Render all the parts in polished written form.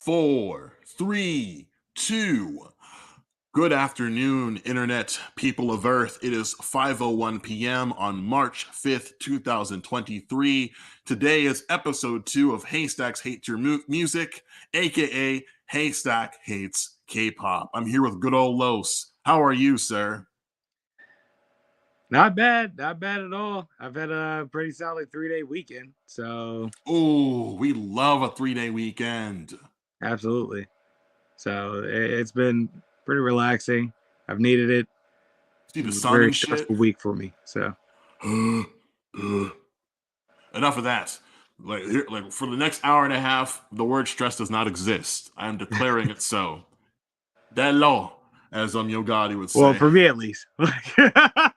4, 3, 2. Good afternoon, Internet people of Earth. It is 5:01 p.m. on March 5th, 2023. Today is episode 2 of Haystack's Hate Your Music, aka Haystack Hates K-Pop. I'm here with good Ole Los. How are you, sir? Not bad at all. I've had a pretty solid 3-day weekend, so Oh, we love a 3-day weekend. absolutely. So it's been pretty relaxing. I've needed it. See It the was a sun very and shit. stressful week for me. So Enough of that. Like for the next hour and a half, the word stress does not exist. I am declaring it so. That law, as Yo Gotti would say. well, for me at least.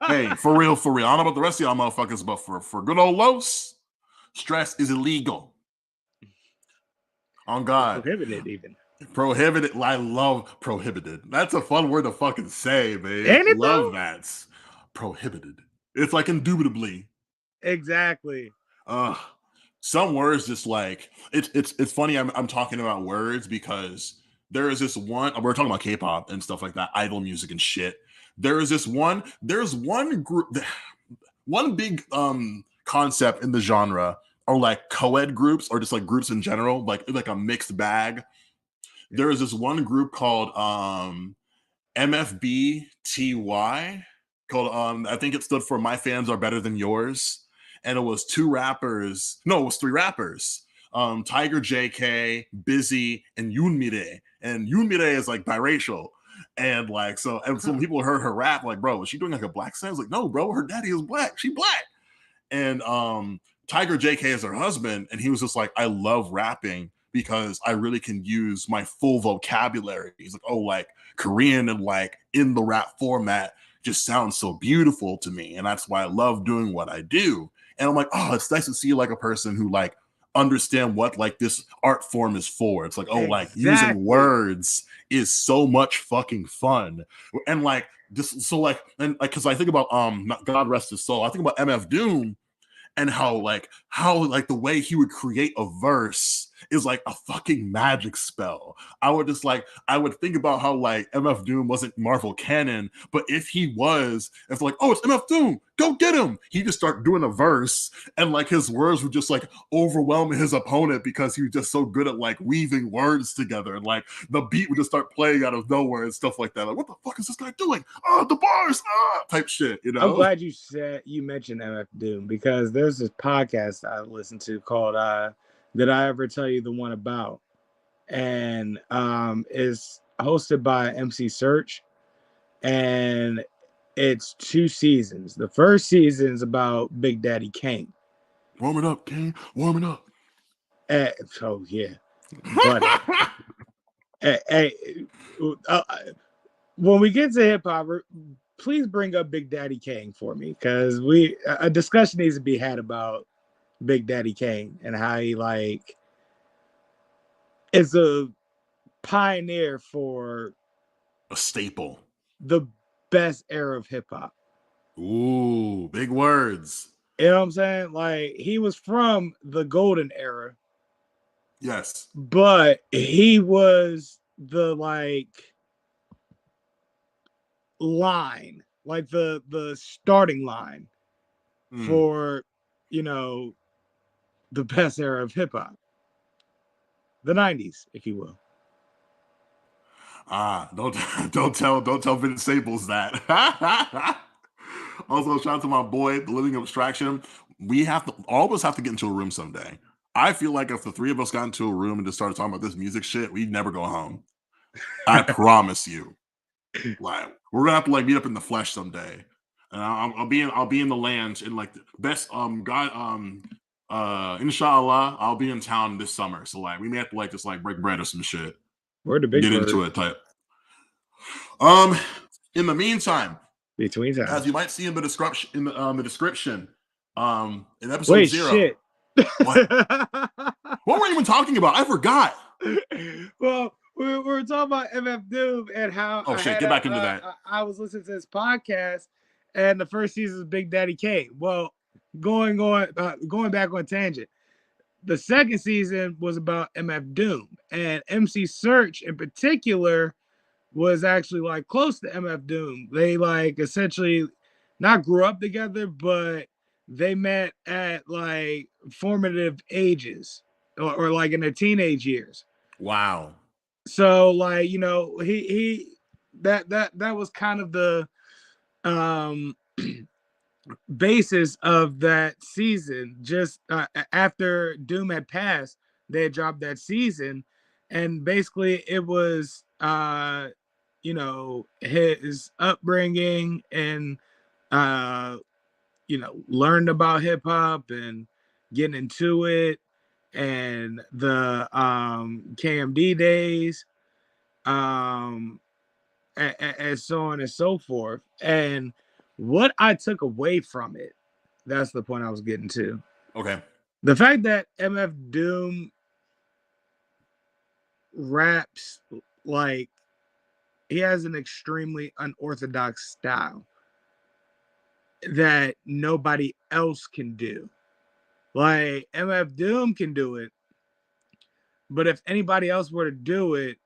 Hey, for real. I don't know about the rest of y'all motherfuckers, but for good old Los, stress is illegal. On God. Prohibited even. Prohibited. I love prohibited. That's a fun word to fucking say, man. Ain't it, love though? that. Prohibited. It's like indubitably. Exactly. Some words just like it's funny. I'm talking about words because there is this one. We're talking about K-pop and stuff like that, idol music and shit. There's one group, one big concept in the genre are like co-ed groups or just like groups in general, like a mixed bag. There is this one group called MFBTY called I think it stood for My Fans Are Better Than Yours, and it was three rappers. Tiger JK, Busy, and Yoonmire. And Yoonmire is like biracial. And like some people heard her rap, like, bro, was she doing like a black sound? I was like, no, bro, her daddy is black. She black. And Tiger JK is her husband, and he was just like, I love rapping because I really can use my full vocabulary. He's like, oh, like Korean and like in the rap format just sounds so beautiful to me. And that's why I love doing what I do. And I'm like, oh, it's nice to see like a person who like understand what like this art form is for. It's like, oh, like using words is so much fucking fun. And like just so like, and like, cause I think about God rest his soul, I think about MF Doom and how the way he would create a verse is like a fucking magic spell. I would think about how like MF Doom wasn't Marvel canon, but if he was, it's like, oh, it's MF Doom, go get him. He just start doing a verse, and like his words would just like overwhelm his opponent because he was just so good at like weaving words together, and like the beat would just start playing out of nowhere and stuff like that. Like, what the fuck is this guy doing? Oh, the bars, type shit. You know. I'm glad you mentioned MF Doom because there's this podcast I listened to called Did I Ever Tell You the One About? And is hosted by MC Search, and it's 2 seasons. The first season is about Big Daddy Kane. Warming up, Kane. Warming up. Oh yeah, buddy. When we get to hip hop, please bring up Big Daddy Kane for me, because a discussion needs to be had about Big Daddy Kane and how he like is a pioneer for a staple, the best era of hip hop. Ooh, big words. You know what I'm saying? Like, he was from the golden era. Yes. But he was the like line, like the starting line for, you know, the best era of hip hop. The 90s, if you will. Don't tell Vince Staples that. Also, shout out to my boy, the Living Abstraction. All of us have to get into a room someday. I feel like if the three of us got into a room and just started talking about this music shit, we'd never go home. I promise you. Like, we're gonna have to like meet up in the flesh someday. And I'll be in the land in like the best inshallah, I'll be in town this summer. So like we may have to like just like break bread or some shit. Where the big get into it type. In the meantime, between times, as you might see in the description, in episode 0. Shit. What were we even talking about? I forgot. Well, we were talking about MF Doom and how. Oh shit! Get back into that. I was listening to this podcast, and the first season is Big Daddy Kane. Well, going back on tangent. The second season was about MF Doom, and MC Search in particular was actually like close to MF Doom. They like essentially not grew up together, but they met at like formative ages or like in their teenage years. Wow. So like, you know, he that was kind of the um basis of that season. Just after Doom had passed, they had dropped that season, and basically it was you know, his upbringing and uh you know, learned about hip hop and getting into it, and the KMD days, um and so on and so forth. And what I took away from it, that's the point I was getting to. Okay. The fact that MF Doom raps like he has an extremely unorthodox style that nobody else can do. Like MF Doom can do it, but if anybody else were to do it,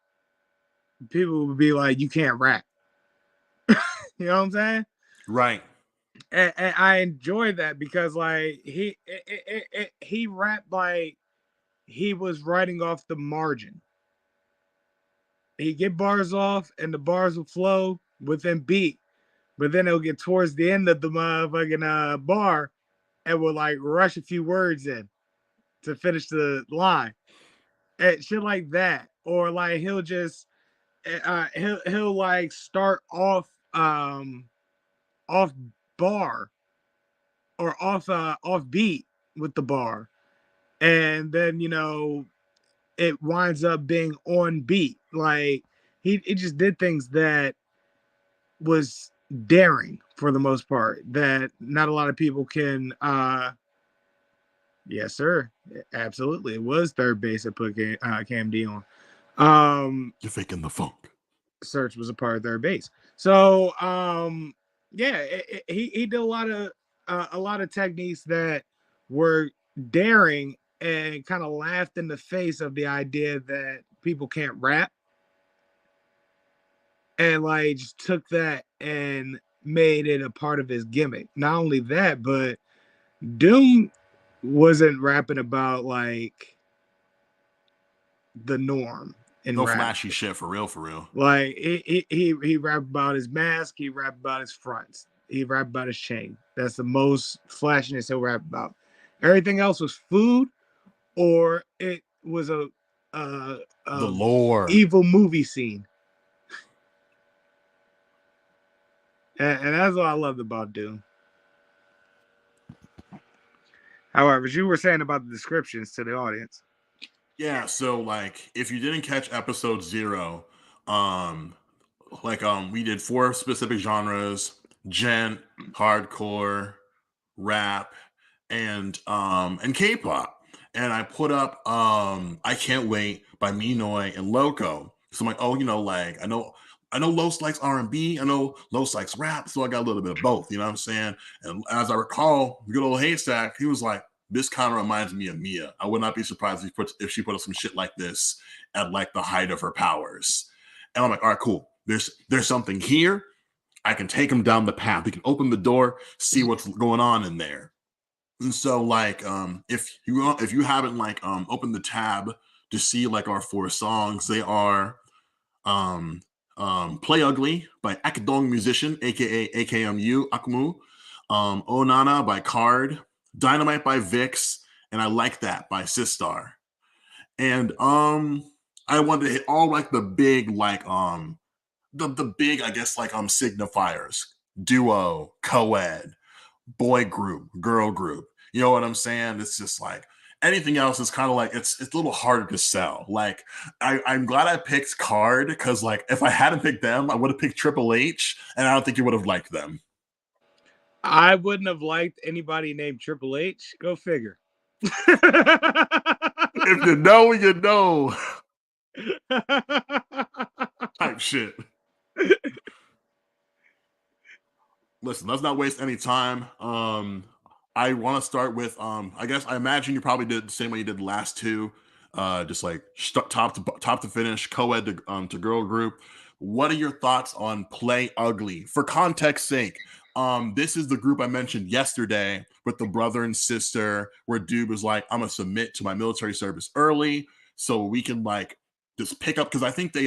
people would be like, "You can't rap." You know what I'm saying? Right. And I enjoy that because like he rapped like he was writing off the margin. He'd get bars off and the bars would flow within beat, but then it'll get towards the end of the motherfucking bar and will like rush a few words in to finish the line and shit like that. Or like he'll just he'll like start off bar or off beat with the bar, and then you know it winds up being on beat. Like he just did things that was daring for the most part that not a lot of people can. Yes, sir, absolutely. It was third base that put Cam D on. You're faking the funk. Search was a part of third base. So yeah, he did a lot of techniques that were daring and kind of laughed in the face of the idea that people can't rap, and like just took that and made it a part of his gimmick. Not only that, but Doom wasn't rapping about like the norm in No rap. flashy shit for real, for real. Like he rapped about his mask, he rapped about his fronts, he rapped about his chain. That's the most flashiness he'll rap about. Everything else was food, or it was The a lore. evil movie scene, and that's what I loved about Doom. However, as you were saying about the descriptions to the audience. Yeah, so like if you didn't catch episode 0, um we did 4 specific genres: gent, hardcore, rap, and K-pop. And I put up I Can't Wait by meenoi and Loco. So I'm like, oh, you know, like I know Los likes R&B, I know Los likes rap, so I got a little bit of both, you know what I'm saying? And as I recall, good old Haystack, he was like, this kind of reminds me of Mia. I would not be surprised if she put up some shit like this at like the height of her powers. And I'm like, all right, cool. There's something here. I can take him down the path. We can open the door, see what's going on in there. And so, like, if you haven't like opened the tab to see like our 4 songs, they are um, "Play Ugly" by Akadong Musician, aka AKMU Akmu, "Onana" by Card, "Dynamite" by Vix, and "I Like That" by Sistar. And I wanted to hit all like the big like the big, I guess, like signifiers: duo, co-ed, boy group, girl group. You know what I'm saying? It's just like anything else is kind of like it's a little harder to sell. Like I'm glad I picked Card because like if I hadn't picked them, I would have picked Triple H, and I don't think you would have liked them. I wouldn't have liked anybody named Triple H. Go figure. If you know, you know. Type shit. Listen, let's not waste any time. I want to start with I guess I imagine you probably did the same way you did the last two, just like top to finish, co-ed to girl group. What are your thoughts on Play Ugly? For context sake, this is the group I mentioned yesterday with the brother and sister, where dude was like, "I'm gonna submit to my military service early so we can like just pick up," because I think they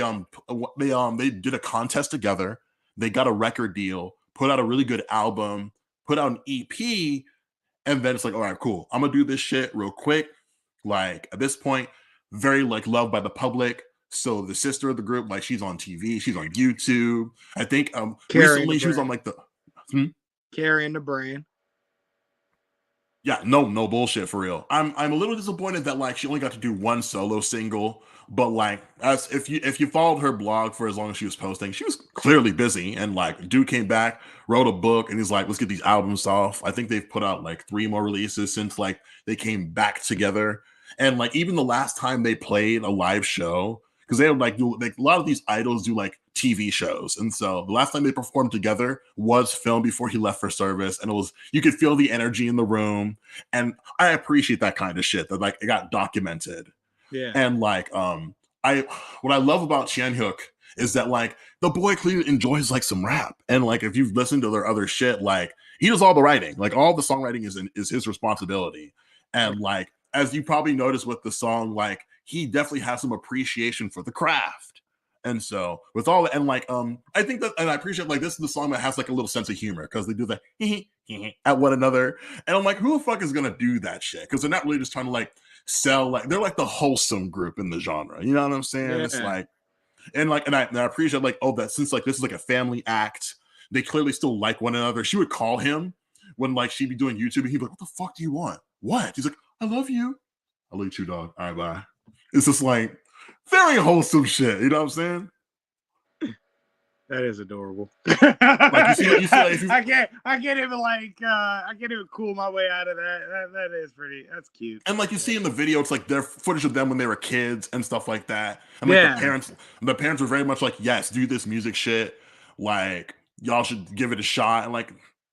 did a contest together, they got a record deal, put out a really good album, put out an EP, and then it's like, all right, cool. I'm gonna do this shit real quick. Like at this point, very like loved by the public. So the sister of the group, like she's on TV, she's on YouTube. I think Carrying the recently she was on brand. like the Carrying the brand. yeah, no bullshit for real. I'm a little disappointed that like she only got to do one solo single, but like as if you followed her blog for as long as she was posting, she was clearly busy. And like dude came back, wrote a book, and he's like, let's get these albums off. I think they've put out like 3 more releases since like they came back together. And like even the last time they played a live show, because they would like do like a lot of these idols do like TV shows. And so the last time they performed together was filmed before he left for service. And it was, you could feel the energy in the room. And I appreciate that kind of shit that like it got documented. Yeah. And like, what I love about Chen Hook is that like the boy clearly enjoys like some rap. And like, if you've listened to their other shit, like he does all the writing, like all the songwriting is his responsibility. And like, as you probably noticed with the song, like he definitely has some appreciation for the craft. And so with all that, and like I think that, and I appreciate like this is the song that has like a little sense of humor because they do that at one another. And I'm like, who the fuck is gonna do that shit? Because they're not really just trying to like sell, like they're like the wholesome group in the genre. You know what I'm saying? Yeah. It's like, and like, and I appreciate like, oh, that since like this is like a family act, they clearly still like one another. She would call him when like she'd be doing YouTube, and he'd be like, "What the fuck do you want? What?" He's like, "I love you. I love you too, dog. All right, bye." It's just like very wholesome shit. You know what I'm saying? That is adorable. Like you see, like, I can't even like, I can't even cool my way out of that. That is pretty. That's cute. And like you see in the video, it's like their footage of them when they were kids and stuff like that. And like the parents were very much like, "Yes, do this music shit. Like y'all should give it a shot." And like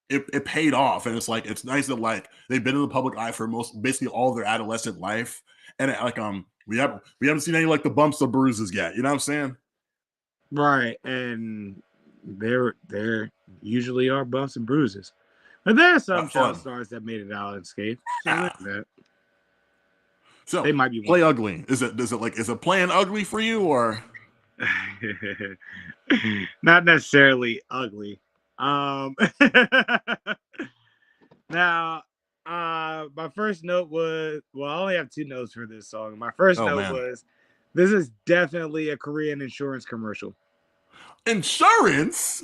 it paid off. And it's like it's nice that like they've been in the public eye for basically all their adolescent life. And like we haven't seen any like the bumps or bruises yet. You know what I'm saying? Right, and there usually are bumps and bruises, but there are some child stars that made it out unscathed. So they might be Play Ugly. Is it playing ugly for you or not necessarily ugly? Now, my first note was, well, I only have 2 notes for this song. My first note was, this is definitely a Korean insurance commercial. Insurance?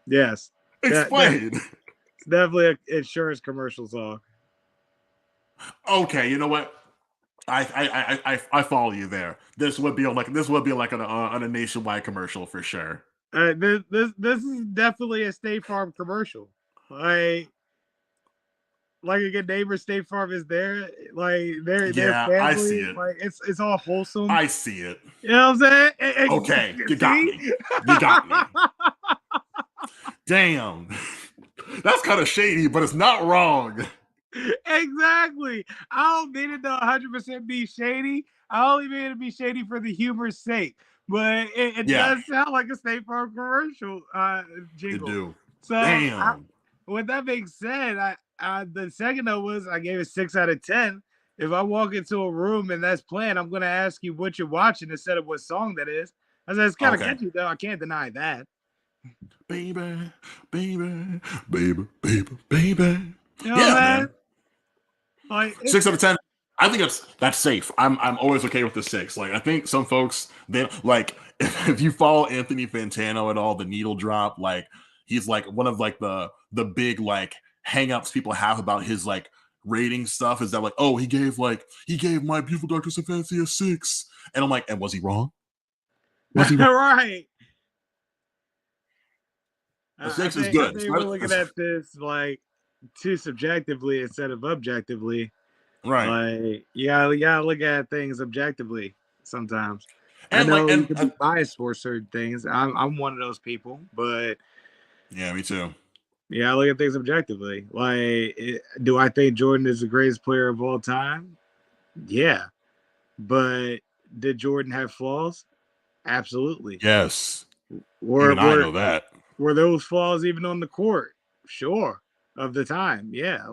Yes. Explain. It's definitely an insurance commercial song. Okay, you know what? I follow you there. This would be like on a nationwide commercial for sure. This is definitely a State Farm commercial. Like a good neighbor, State Farm is there. Like their family. I see it. Like it's all wholesome. I see it. You know what I'm saying? Okay, you got me. You got me. Damn, that's kind of shady, but it's not wrong. Exactly. I don't mean it to 100% be shady. I only mean it to be shady for the humor's sake. But it does sound like a State Farm commercial jingle. It do. So damn. With that being said, the second note was I gave it 6 out of 10. If I walk into a room and that's playing, I'm gonna ask you what you're watching instead of what song that is. I said it's kind of catchy though. I can't deny that. Baby, baby, baby, baby, baby. You know man. Like 6 out of 10. I think that's safe. I'm always okay with the 6. Like I think some folks, they like if you follow Anthony Fantano at all, the needle drop, like he's like one of like the big like hang-ups people have about his like rating stuff is that like, oh, he gave My Beautiful Dark Twisted Fantasy a 6. And I'm like, and was he wrong? Was he wrong? Right. The 6 is good. We're looking at this like too subjectively instead of objectively. Right. Like you gotta look at things objectively sometimes. And I know you can be biased for certain things. I'm one of those people, but yeah, me too. Yeah, I look at things objectively. Do I think Jordan is the greatest player of all time? Yeah. But did Jordan have flaws? Absolutely. Yes. Were Even I were know that. were those flaws even on the court? Sure. Of the time. Yeah.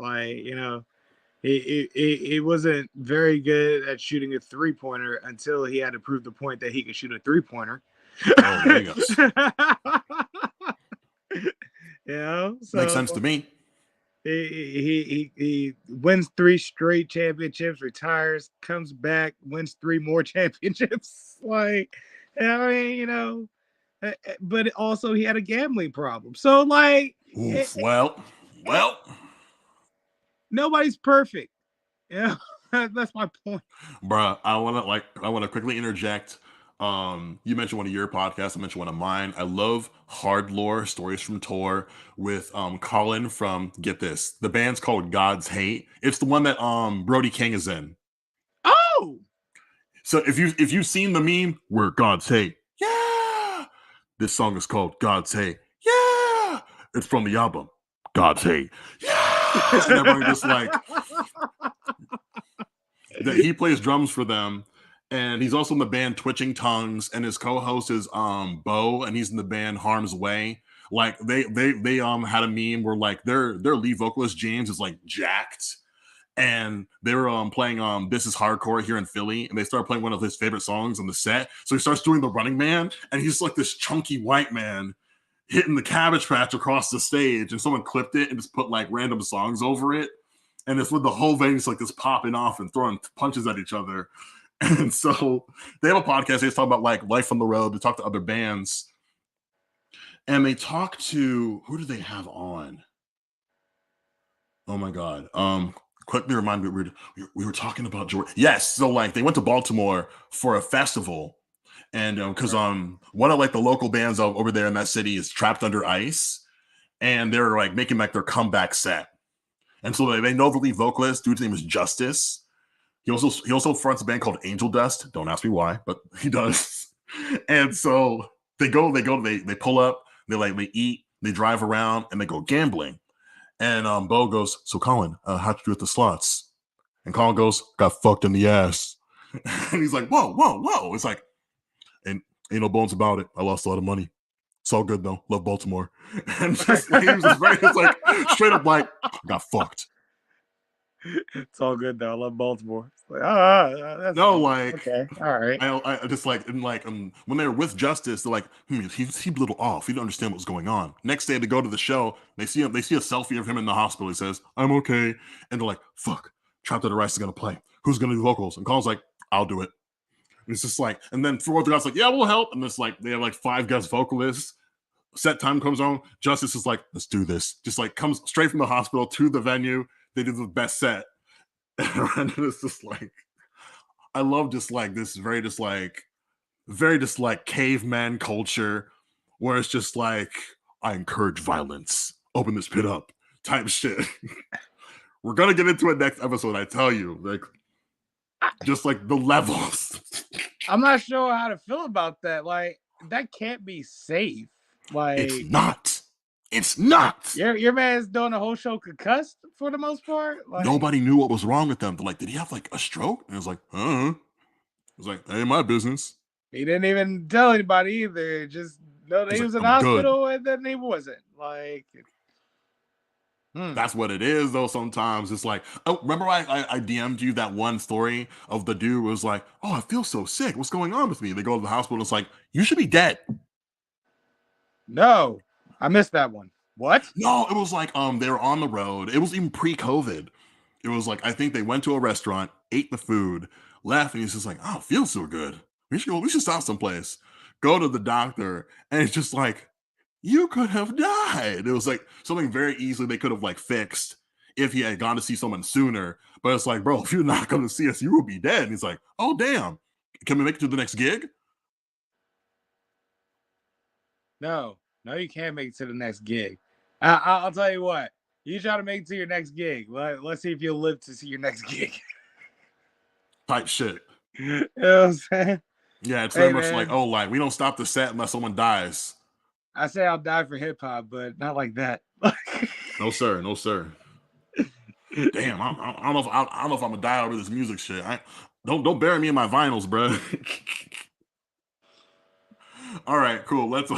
He wasn't very good at shooting a 3-pointer until he had to prove the point that he could shoot a 3-pointer. Oh, there you go. Makes So sense to me. he wins 3 straight championships, retires, comes back, wins 3 more championships. But also he had a gambling problem. So Oof. Well, nobody's perfect. Yeah, that's my point. bruh, I want to quickly interject. You mentioned one of your podcasts. I mentioned one of mine. I love hard lore stories from Tor with Colin from, get this, the band's called God's Hate. It's the one that Brody King is in. Oh, So if you've seen the meme, we're God's Hate. Yeah. This song is called God's Hate. Yeah. It's from the album God's Hate. Yeah. And everyone just like that. He plays drums for them, and he's also in the band Twitching Tongues, and his co-host is Bo, and he's in the band Harm's Way. Like they had a meme where like their lead vocalist James is like jacked, and they were playing This Is Hardcore here in Philly, and they started playing one of his favorite songs on the set. So he starts doing the Running Man, and he's like this chunky white man hitting the Cabbage Patch across the stage, and someone clipped it and just put like random songs over it. And it's with the whole vein just like this popping off and throwing punches at each other. And so they have a podcast. They just talk about like life on the road. They talk to other bands, and they talk to, who do they have on? Oh my god. Quickly remind me, we were talking about Georgia. Yes, so like they went to Baltimore for a festival, and because one of like the local bands over there in that city is Trapped Under Ice, and they're like making like their comeback set. And so they know the lead vocalist. Dude's name is Justice. He also fronts a band called Angel Dust. Don't ask me why, but he does. And so they pull up, they eat, they drive around, and they go gambling. And Bo goes, so Colin, how'd you do at the slots? And Colin goes, got fucked in the ass. And he's like, whoa. It's like, ain't no bones about it. I lost a lot of money. It's all good though. Love Baltimore. And just, he was just very just like straight up like, got fucked. It's all good though. I love Baltimore. It's like, that's no, like, okay, all right. I just like, and like when they were with Justice, they're like, he's a little off. He didn't understand what was going on. Next day, they go to the show. They see a selfie of him in the hospital. He says, "I'm okay," and they're like, "Fuck, Trapped Under Ice is gonna play. Who's gonna do vocals?" And Colin's like, "I'll do it." And it's just like, and then 4 other guys like, "Yeah, we'll help." And it's like they have like 5 guest vocalists. Set time comes on. Justice is like, "Let's do this." Just like comes straight from the hospital to the venue. They do the best set. And it's just like, I love just like this very just like caveman culture where it's just like, I encourage violence, open this pit up type shit. We're gonna get into it next episode, I tell you, like just like the levels. I'm not sure how to feel about that. Like, that can't be safe. Like, it's not. Your man's doing the whole show concussed for the most part. Like, nobody knew what was wrong with them. They're like, did he have like a stroke? And it was like, It was like, that ain't my business. He didn't even tell anybody either. Just know that he was in the hospital, and then he wasn't. Like, that's what it is, though. Sometimes it's like, oh, remember I DM'd you that one story of the dude who was like, oh, I feel so sick. What's going on with me? They go to the hospital. And it's like, you should be dead. No, I missed that one. What? No, it was like they were on the road. It was even pre-COVID. It was like, I think they went to a restaurant, ate the food, left, and he's just like, oh, it feels so good. We should stop someplace. Go to the doctor, and it's just like, you could have died. It was like something very easily they could have like fixed if he had gone to see someone sooner. But it's like, bro, if you're not going to see us, you will be dead. And he's like, oh, damn. Can we make it to the next gig? No, you can't make it to the next gig. I'll tell you what. You try to make it to your next gig. Let's see if you'll live to see your next gig. Type shit. You know what I'm saying? Yeah, it's very much like, we don't stop the set unless someone dies. I say I'll die for hip hop, but not like that. No sir, no sir. Damn, I don't know if I don't know if I'm gonna die over this music shit. Don't bury me in my vinyls, bro. All right, cool. Let's.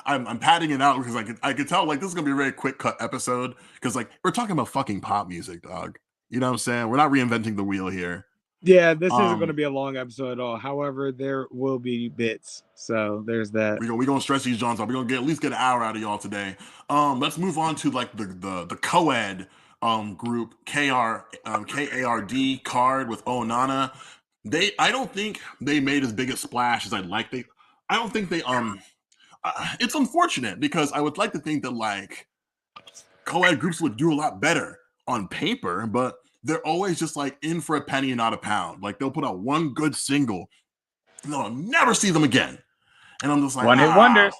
I'm padding it out because I could tell like this is gonna be a very quick cut episode because like we're talking about fucking pop music, dog. You know what I'm saying? We're not reinventing the wheel here. Yeah, this isn't going to be a long episode at all. However, there will be bits, so there's that. We gonna stretch these Johns out. We're gonna at least get an hour out of y'all today. Let's move on to like the co-ed group KARD card with Oh Nana. I don't think they made as big a splash as I'd like. I don't think they it's unfortunate because I would like to think that like co-ed groups would do a lot better on paper, but they're always just like in for a penny and not a pound. Like they'll put out one good single, and they'll never see them again. And I'm just like, one hit wonders.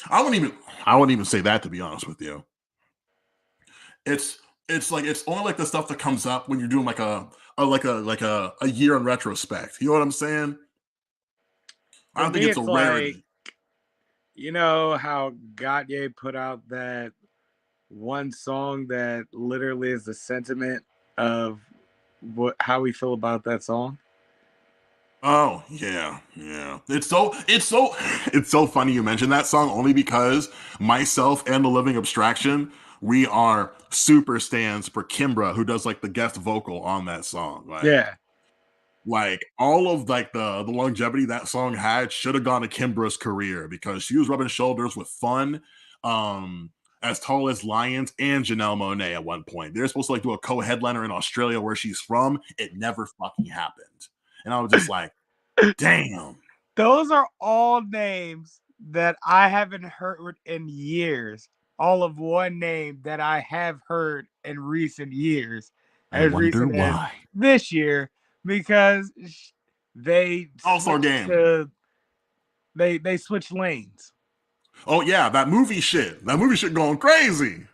I wouldn't even say that, to be honest with you. It's like it's only like the stuff that comes up when you're doing like a year in retrospect. You know what I'm saying? I don't think it's a rarity. Like, you know how Gautier put out that one song that literally is the sentiment of how we feel about that song? Oh yeah. It's so funny you mentioned that song only because myself and the Living Abstraction, we are super stans for Kimbra, who does like the guest vocal on that song. Like, yeah. Like all of like the longevity that song had should have gone to Kimbra's career because she was rubbing shoulders with Fun, As Tall as Lions, and Janelle Monáe at one point. They're supposed to like do a co-headliner in Australia where she's from. It never fucking happened. And I was just like, damn. Those are all names that I haven't heard in years. All of one name that I have heard in recent years. I wonder why. This year, because they also game. They switched lanes. Oh yeah, that movie shit going crazy.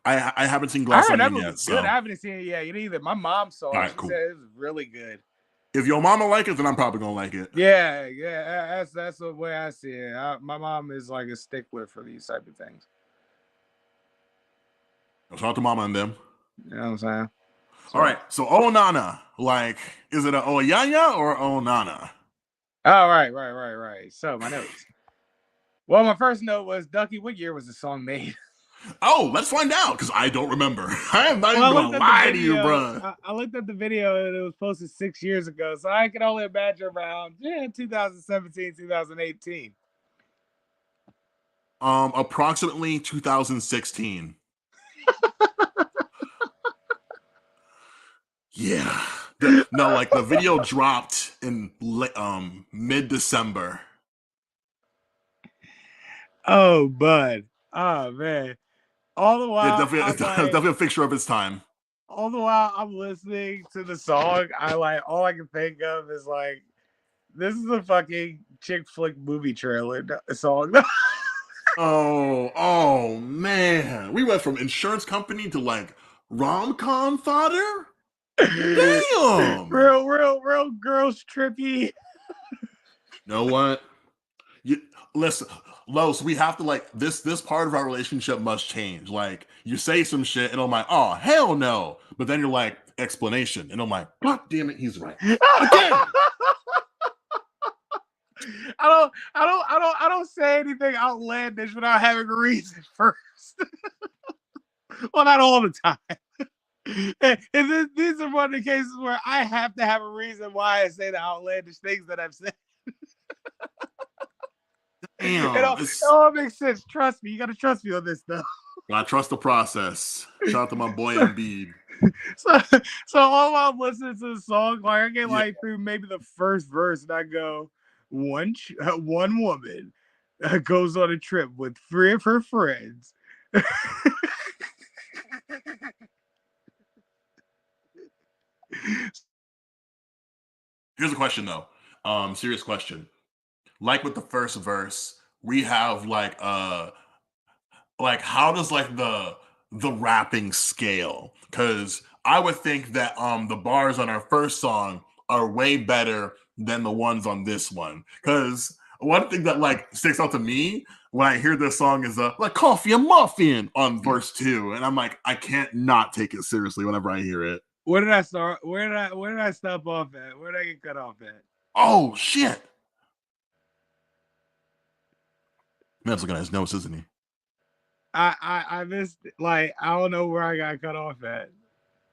I haven't seen Glass Onion yet. So. Good. I haven't seen it yet either. My mom saw it. Right, she said it was really good. If your mama like it, then I'm probably gonna like it. Yeah. That's the way I see it. My mom is like a stickler for these type of things. Shout out to mama and them. You know what I'm saying? All right. So Oh Nana, like, is it a Oh Yanya or Oh Nana? Oh, right. So my notes. Well, my first note was, Ducky, what year was the song made? Oh, let's find out, because I don't remember. I am not even going to lie to you, bro. I looked at the video, and it was posted 6 years ago, so I can only imagine around 2017, 2018. Approximately 2016. Yeah. No, like the video dropped in mid-December. Oh, bud. Oh, man. All the while, definitely a picture of its time. All the while I'm listening to the song, all I can think of is like, this is a fucking chick flick movie trailer song. Oh man, we went from insurance company to like rom-com fodder. Damn, real girls trippy. You know what? Listen, Los, we have to like this part of our relationship must change. Like you say some shit and I'm like, oh hell no. But then you're like, explanation. And I'm like, God damn it, he's right. Again. I don't say anything outlandish without having a reason first. Well, not all the time. And these are one of the cases where I have to have a reason why I say the outlandish things that I've said. Damn, it all makes sense. Trust me. You got to trust me on this stuff. I trust the process. Shout out to my boy Embiid. So all while I'm listening to the song, like I get like through maybe the first verse, and I go, one woman goes on a trip with 3 of her friends. Here's a question though. Serious question. Like with the first verse, we have like how does like the rapping scale? Because I would think that the bars on our first song are way better than the ones on this one. Because one thing that like sticks out to me when I hear this song is like coffee and muffin on verse 2, and I'm like, I can't not take it seriously whenever I hear it. Where did I start? Where did I stop off at? Where did I get cut off at? Oh shit! Man's looking at his notes, isn't he? I missed, like, I don't know where I got cut off at.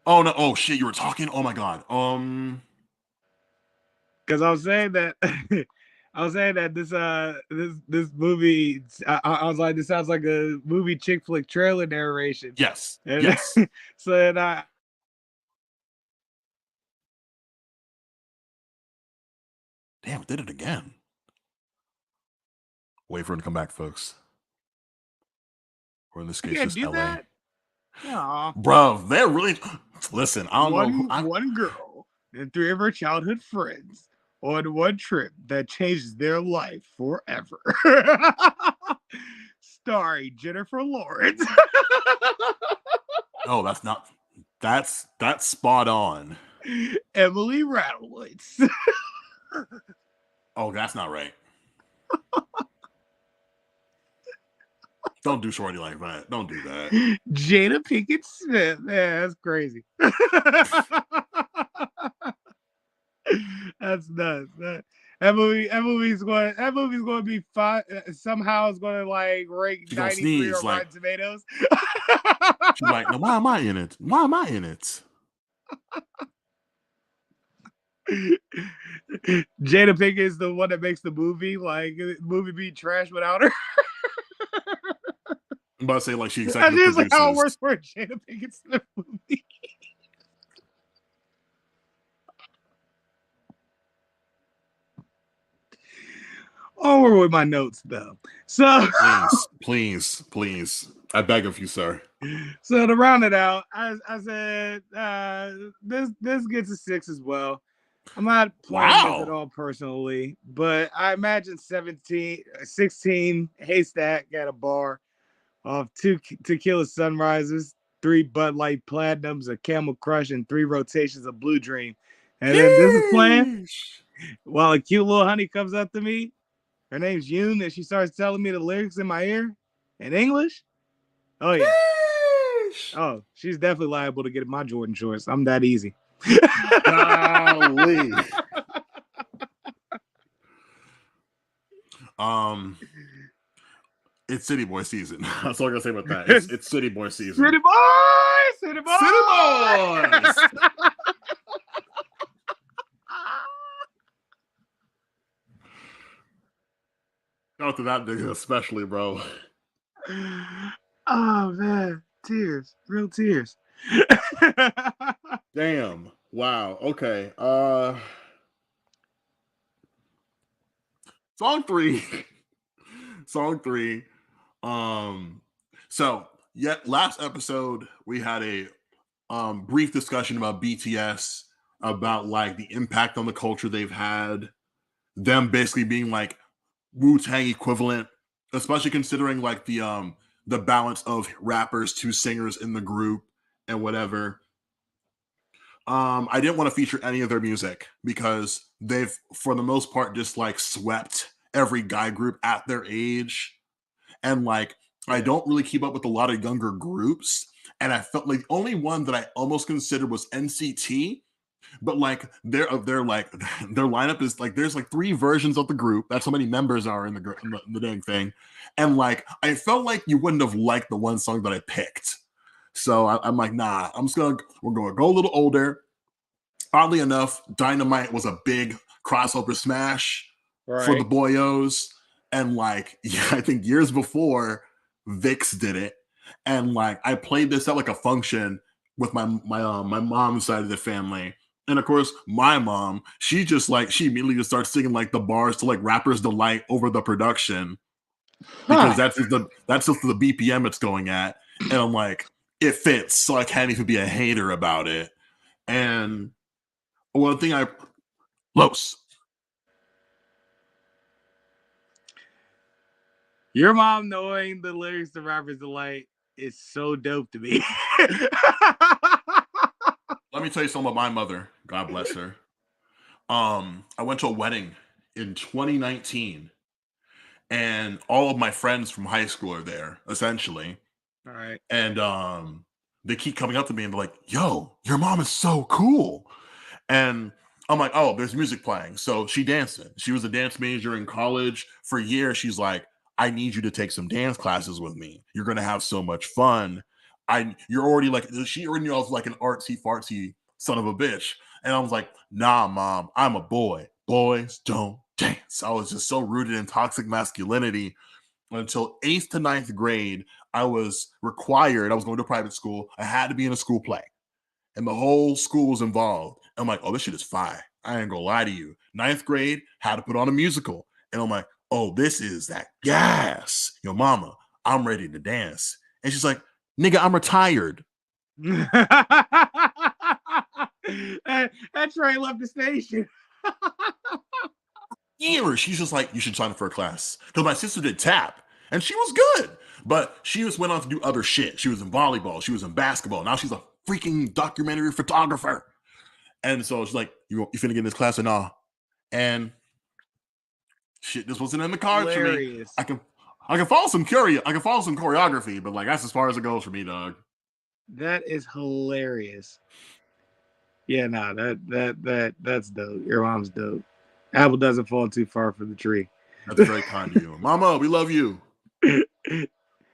Oh no! Oh shit! You were talking. Oh my god. Because I was saying that I was saying that this movie, I was like, this sounds like a movie chick flick trailer narration. Yes. And Yes. so then I Damn, it did it again. Wait for him to come back, folks. Or in this case, can't just do LA. that. Aw. Bro, they're really. Listen, I don't know. One girl and 3 of her childhood friends on one trip that changes their life forever. Starring Jennifer Lawrence. No, that's not. That's spot on. Emily Radowitz. Oh, that's not right. Don't do Shorty like that. Don't do that. Jada Pinkett Smith. Yeah, that's crazy. That's nuts. That movie's going to be fun. Somehow it's going to like rank 93 on Rotten Tomatoes. She's like, now why am I in it? Why am I in it? Jada Pinkett is the one that makes the movie. Like, the movie be trash without her. I'm about to say, like, she executive produces. Like how it works for a Jada Pinkett Smith movie. Over with my notes though. So please, I beg of you, sir. So to round it out, I said this gets a 6 as well. I'm not playing this at all personally, but I imagine 16 Haystack at a bar off 2 tequila sunrises, 3 Bud Light Platinums, a Camel Crush, and 3 rotations of Blue Dream. And then this is playing while a cute little honey comes up to me. Her name's Yoon, and she starts telling me the lyrics in my ear in English. Oh, yeah. Oh, she's definitely liable to get my Jordan shorts. I'm that easy. Golly. It's City Boy season. That's all I'm gonna say about that. It's City Boy season. City Boys! City Boys! City Boys! Shout out to that nigga especially, bro. Oh man, tears, real tears. Damn. Wow. Okay. Song 3. Song 3. So last episode we had a brief discussion about BTS, about like the impact on the culture they've had, them basically being like Wu-Tang equivalent, especially considering like the balance of rappers to singers in the group and whatever. I didn't want to feature any of their music because they've, for the most part, just like swept every guy group at their age. And like, I don't really keep up with a lot of younger groups. And I felt like the only one that I almost considered was NCT. But like their lineup is like there's like 3 versions of the group. That's how many members are in the dang thing. And like I felt like you wouldn't have liked the one song that I picked. So I'm like, nah, we're gonna go a little older. Oddly enough, Dynamite was a big crossover smash for the boyos. And like, yeah, I think years before, Vix did it. And like I played this at like a function with my mom's side of the family. And of course, my mom, she immediately just starts singing like the bars to like Rapper's Delight over the production. Because that's just the BPM it's going at. And I'm like, it fits, so I can't even be a hater about it. And one thing Los. Your mom knowing the lyrics to Rapper's Delight is so dope to me. Let me tell you something about my mother. God bless her. I went to a wedding in 2019 and all of my friends from high school are there, essentially. All right. And they keep coming up to me and they're like, "Yo, your mom is so cool." And I'm like, "Oh, there's music playing." So she dancing. She was a dance major in college for years. She's like, "I need you to take some dance classes with me. You're gonna have so much fun. You're already like," she already knew I was like an artsy fartsy son of a bitch. And I was like, "Nah, mom, I'm a boy. Boys don't dance." I was just so rooted in toxic masculinity until 8th to ninth grade. I was required, I was going to private school. I had to be in a school play, and the whole school was involved. I'm like, "Oh, this shit is fire. I ain't gonna lie to you." Ninth grade, had to put on a musical. And I'm like, "Oh, this is that gas. Yo, mama, I'm ready to dance." And she's like, "Nigga, I'm retired." That train left the station. Years. She's just like, "You should sign up for a class." Because my sister did tap, and she was good. But she just went on to do other shit. She was in volleyball. She was in basketball. Now she's a freaking documentary photographer. And so it's like, you finna get in this class or nah? And shit, this wasn't in the cards for me. I can follow some choreography, but like that's as far as it goes for me, dog. That is hilarious. Yeah, no, that's dope. Your mom's dope. Apple doesn't fall too far from the tree. That's very kind of you. Mama, we love you.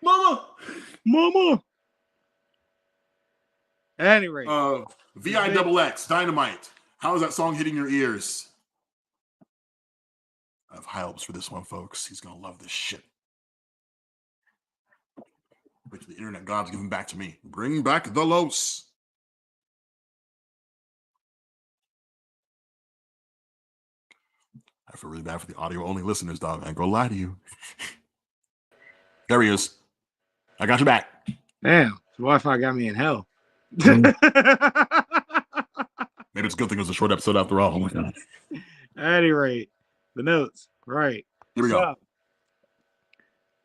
Mama. At any rate. VIXX, Dynamite. How is that song hitting your ears? I have high hopes for this one, folks. He's going to love this shit. Wait till the internet gods give him back to me. Bring back the Los. I feel really bad for the audio-only listeners, dog. I ain't gonna lie to you. There he is. I got your back. Damn, Wi-Fi got me in hell. Maybe it's a good thing it was a short episode after all. Oh my God. At any rate, the notes. Right. Here we go.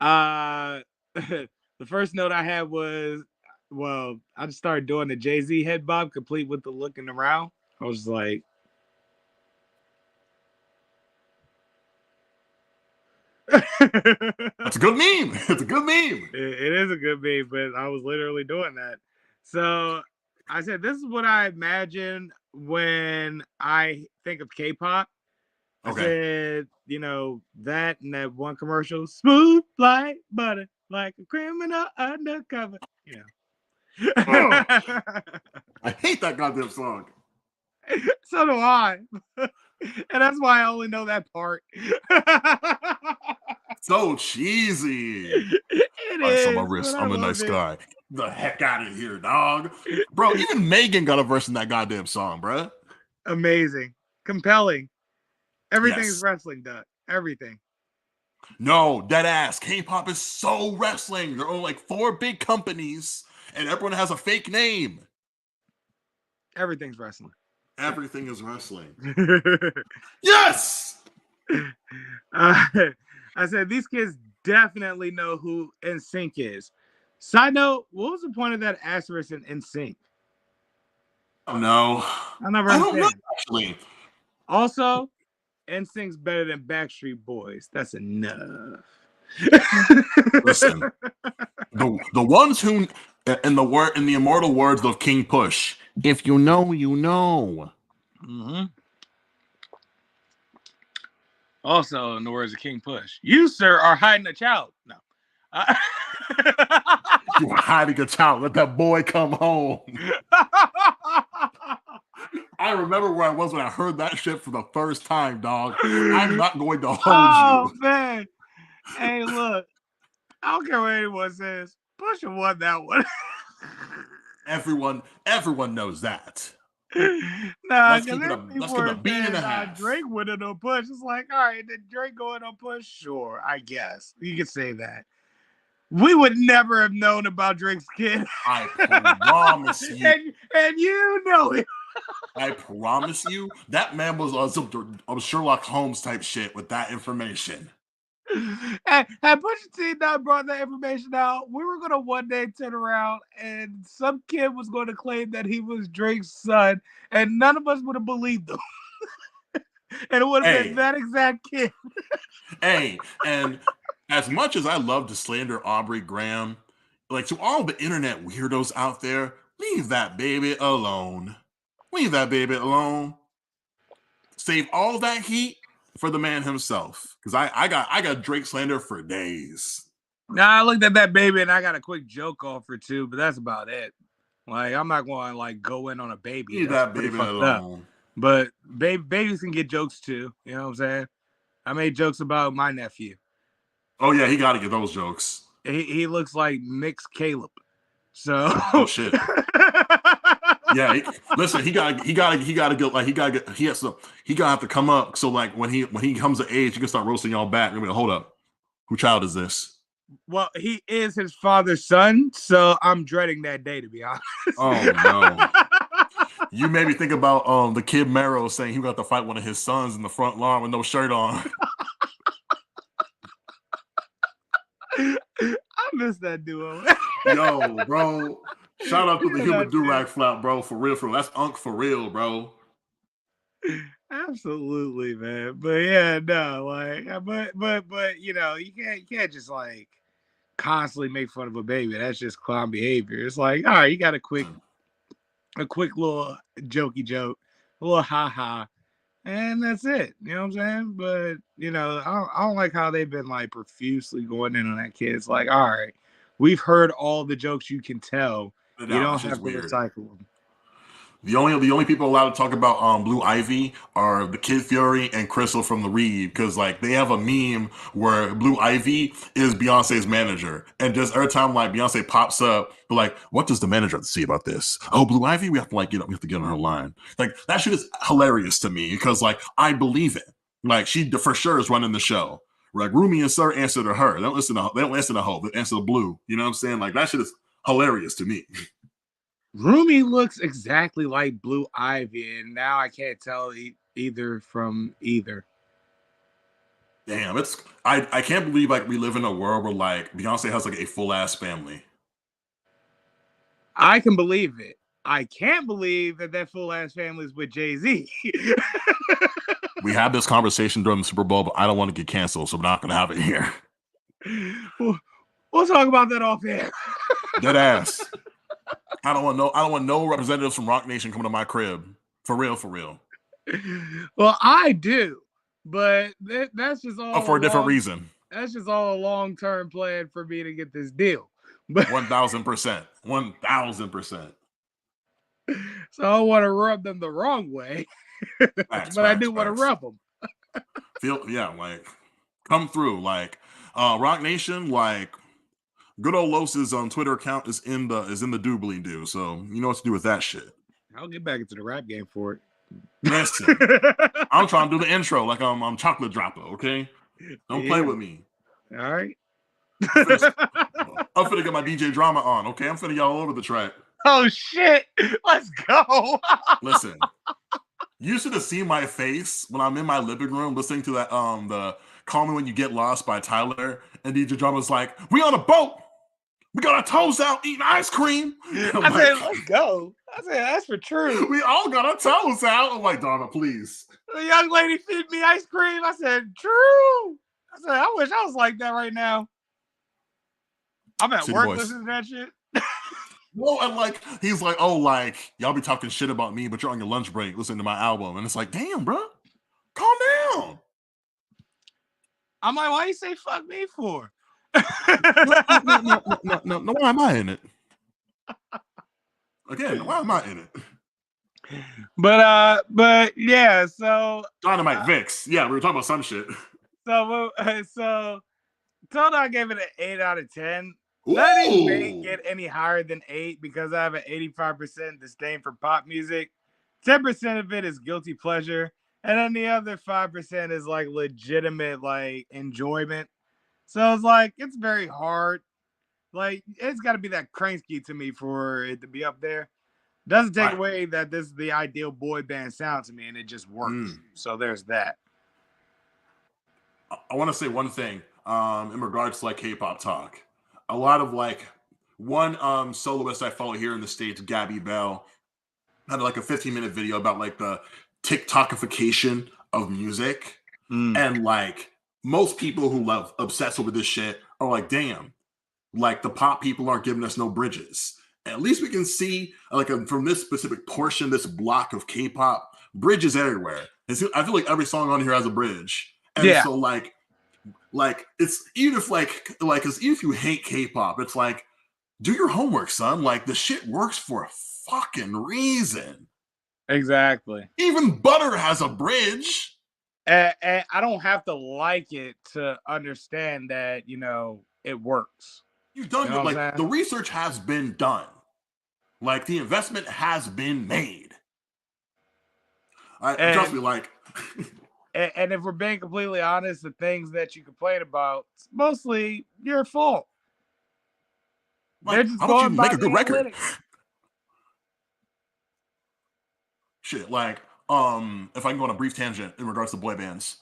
The first note I had was, well, I just started doing the Jay-Z head bob, complete with the looking around. I was like, that's a good meme. It's a good meme. It is a good meme, but I was literally doing that. So I said, this is what I imagine when I think of K-pop. I said, you know, that and that one commercial, smooth like butter, like a criminal undercover. You know. I hate that goddamn song. So do I. And that's why I only know that part. So cheesy. It is. On my wrist. I'm a nice guy. Get the heck out of here, dog. Bro, even Megan got a verse in that goddamn song, bro. Amazing. Compelling. Everything's wrestling, Doug. Everything. No, dead ass. K-pop is so wrestling. There are only like 4 big companies, and everyone has a fake name. Everything's wrestling. Everything is wrestling. Yes! I said, these kids definitely know who NSYNC is. Side note, what was the point of that asterisk in NSYNC? Oh, no. I don't know, actually. Also, NSYNC's better than Backstreet Boys. That's enough. Listen, the ones who, in the immortal words of King Push, if you know, you know. Mm-hmm. Also, in the words of King Push, you, sir, are hiding a child. No. You are hiding a child. Let that boy come home. I remember where I was when I heard that shit for the first time, dog. I'm not going to hold you. Oh, man. Hey, look. I don't care what anyone says. Pusha won that one. Everyone knows that. Nah, let's keep it a bean and a half. Drake winning on Push. It's like, all right, did Drake going on Push? Sure, I guess. You could say that. We would never have known about Drake's kid. I promise you. and you know it. I promise you, that man was on Sherlock Holmes type shit with that information. Had Pusha T not brought that information out, we were going to one day turn around and some kid was going to claim that he was Drake's son, and none of us would have believed him. And it would have been that exact kid. Hey, and as much as I love to slander Aubrey Graham, like to all the internet weirdos out there, leave that baby alone. Leave that baby alone. Save all that heat for the man himself. Because I got Drake slander for days. Nah, I looked at that baby and I got a quick joke off her too, but that's about it. Like, I'm not going to like go in on a baby. Leave That's that pretty baby fucked up. alone. But babies can get jokes too. You know what I'm saying? I made jokes about my nephew. Oh yeah, he got to get those jokes. He looks like mixed Caleb. So oh shit. Yeah, listen, he got to go. Like he got to have to come up. So like when he comes of age, he can start roasting y'all back. I mean, hold up, who child is this? Well, he is his father's son, so I'm dreading that day, to be honest. Oh no. You made me think about the kid Mero saying he got to fight one of his sons in the front lawn with no shirt on. I miss that duo. Yo, bro. Shout out to the human do-rag flap, bro. For real. That's Unk for real, bro. Absolutely, man. But yeah, no, like, but you know, you can't just like constantly make fun of a baby. That's just clown behavior. It's like, all right, you got a quick little jokey joke, a little ha, and that's it. You know what I'm saying? But you know, I don't like how they've been like profusely going in on that kid. It's like, all right, we've heard all the jokes you can tell. You don't have to recycle them. The only people allowed to talk about Blue Ivy are the Kid Fury and Crystal from the Reed, because like they have a meme where Blue Ivy is Beyonce's manager, and just every time like Beyonce pops up, but like, what does the manager have to say about this? Oh, Blue Ivy, we have to get on her line. Like that shit is hilarious to me because like I believe it. Like she for sure is running the show. Like Rumi and Sir answer to her. They don't listen to Hope. They answer to Blue. You know what I'm saying? Like that shit is hilarious to me. Rumi looks exactly like Blue Ivy, and now I can't tell either from either. Damn, I can't believe like we live in a world where like Beyonce has like a full ass family. I can believe it. I can't believe that full ass family is with Jay-Z. We had this conversation during the Super Bowl, but I don't want to get canceled, so we're not going to have it here. We'll talk about that off air. Dead ass. I don't want no representatives from Rock Nation coming to my crib. For real. Well, I do, but that's just all for a different reason. That's just all a long-term plan for me to get this deal. But 1,000%. 1,000%. So I don't want to rub them the wrong way, but I do want to rub them. Like come through. Like Rock Nation, like good Ole Los' Twitter account is in the doobly doo. So you know what to do with that shit. I'll get back into the rap game for it. Listen, I'm trying to do the intro like I'm Chocolate Dropper, okay? Don't play with me. All right. I'm finna get my DJ drama on, okay? I'm finna get all over the track. Oh shit! Let's go. Listen, you should have seen my face when I'm in my living room listening to that the "Call Me When You Get Lost" by Tyler, and DJ Drama's like, "We on a boat. We got our toes out eating ice cream." I said, "Let's go." I said, "That's for true." We all got our toes out. I'm like, Donna, please. The young lady feed me ice cream. I said, "True." I said, "I wish I was like that right now." I'm at work listening to that shit. Well, and like he's like, "Oh, like y'all be talking shit about me, but you're on your lunch break listening to my album," and it's like, "Damn, bro, calm down." I'm like, "Why you say fuck me for?" No. Why am I in it? Again, why am I in it? But yeah. So Dynamite Vix. Yeah, we were talking about some shit. So told I gave it an 8 out of 10. That didn't get any higher than 8 because I have an 85% disdain for pop music. 10% of it is guilty pleasure, and then the other 5% is like legitimate like enjoyment. So it's like it's very hard. Like it's got to be that Kransky to me for it to be up there. Doesn't take away that this is the ideal boy band sound to me, and it just works. So there's that. I want to say one thing in regards to like K-pop talk. A lot of like one soloist I follow here in the States, Gabby Bell, had like a 15-minute video about like the TikTokification of music. And like most people who love obsessed with this shit are like, damn, like the pop people aren't giving us no bridges. At least we can see like from this specific portion, this block of K-pop, bridges everywhere. I feel like every song on here has a bridge, and so like it's even if because even if you hate K-pop, it's like, do your homework, son. Like the shit works for a fucking reason. Exactly. Even Butter has a bridge. And I don't have to like it to understand that, it works. You've done like the research has been done. Like the investment has been made. Trust me, like. And if we're being completely honest, the things that you complain about, it's mostly your fault. Like, how about you make a good record? Shit, like, if I can go on a brief tangent in regards to boy bands,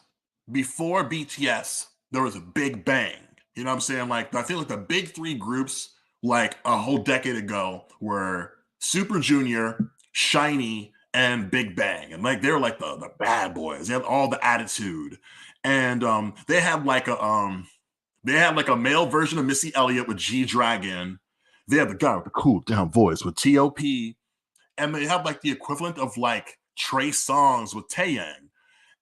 before BTS, there was a Big Bang. You know what I'm saying? Like, I feel like the big three groups, like a whole decade ago, were Super Junior, SHINee, and Big Bang. And like, they were like the bad boys. They had all the attitude. And they had like a male version of Missy Elliott with G-Dragon. They had the guy with the cool down voice with T.O.P. And they have like the equivalent of like Trey Songz with Taeyang.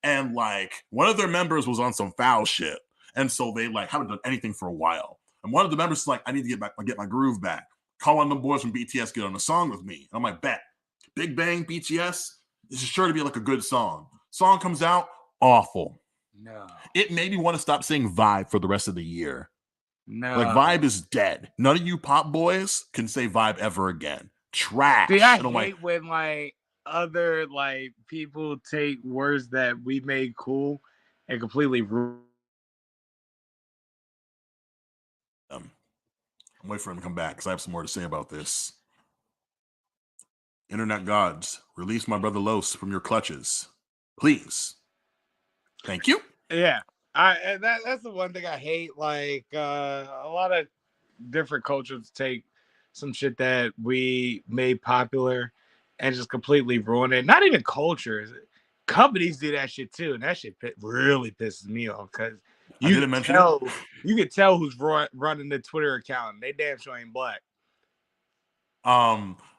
And like one of their members was on some foul shit. And so they like haven't done anything for a while. And one of the members is like, I need to get my groove back. Call on the boys from BTS, get on a song with me. And I'm like, bet. Big Bang, BTS, this is sure to be like a good song. Song comes out, awful. No. It made me want to stop saying Vibe for the rest of the year. No. Like Vibe is dead. None of you pop boys can say Vibe ever again. Trash. See, I hate when like other like people take words that we made cool and completely ruin. I'm waiting for him to come back because I have some more to say about this. Internet gods, release my brother Los from your clutches, please. Thank you. Yeah, that's the one thing I hate. Like a lot of different cultures take some shit that we made popular and just completely ruin it. Not even cultures, companies do that shit too, and that shit really pisses me off because you can tell who's running the Twitter account. And they damn sure ain't black.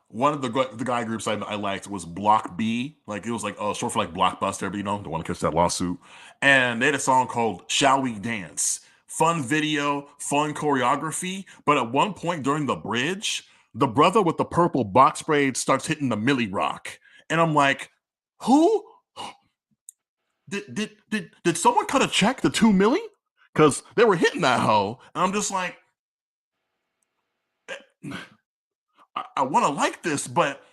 One of the guy groups I liked was Block B. Like it was like short for like Blockbuster, but don't want to catch that lawsuit. And they had a song called "Shall We Dance." Fun video, fun choreography. But at one point during the bridge, the brother with the purple box braid starts hitting the Millie Rock, and I'm like, who? Did someone cut a check to 2 Millie? Because they were hitting that hoe, and I'm just like, I want to like this, but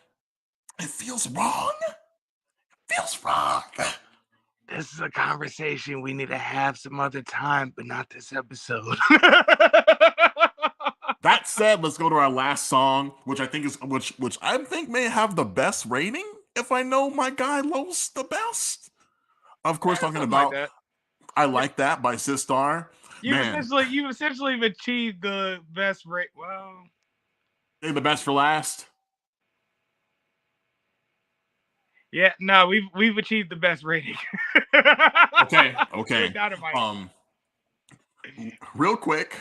it feels wrong. It feels wrong. This is a conversation we need to have some other time, but not this episode. That said, let's go to our last song, which I think is which I think may have the best rating, if I know my guy Los the best. Of course, talking about like I Like That by Sistar. You essentially achieved the best rate. Well, the best for last. Yeah, no, we've achieved the best rating. Okay. Real quick,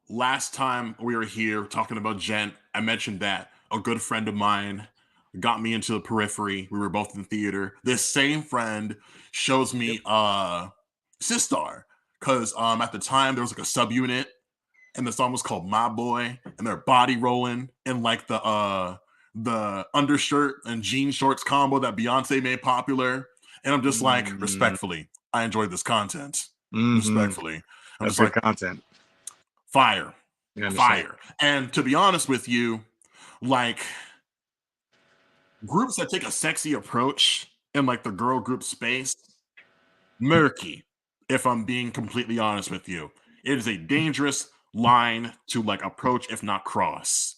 last time we were here talking about Gent, I mentioned that a good friend of mine got me into the Periphery. We were both in theater. This same friend shows me Sistar because at the time there was like a subunit, and the song was called My Boy, and they're body rolling in like the undershirt and jean shorts combo that Beyonce made popular. And I'm just like, respectfully, I enjoyed this content. Respectfully. I'm That's just like, content. Fire. And to be honest with you, like groups that take a sexy approach in like the girl group space, murky, if I'm being completely honest with you. It is a dangerous line to like approach, if not cross.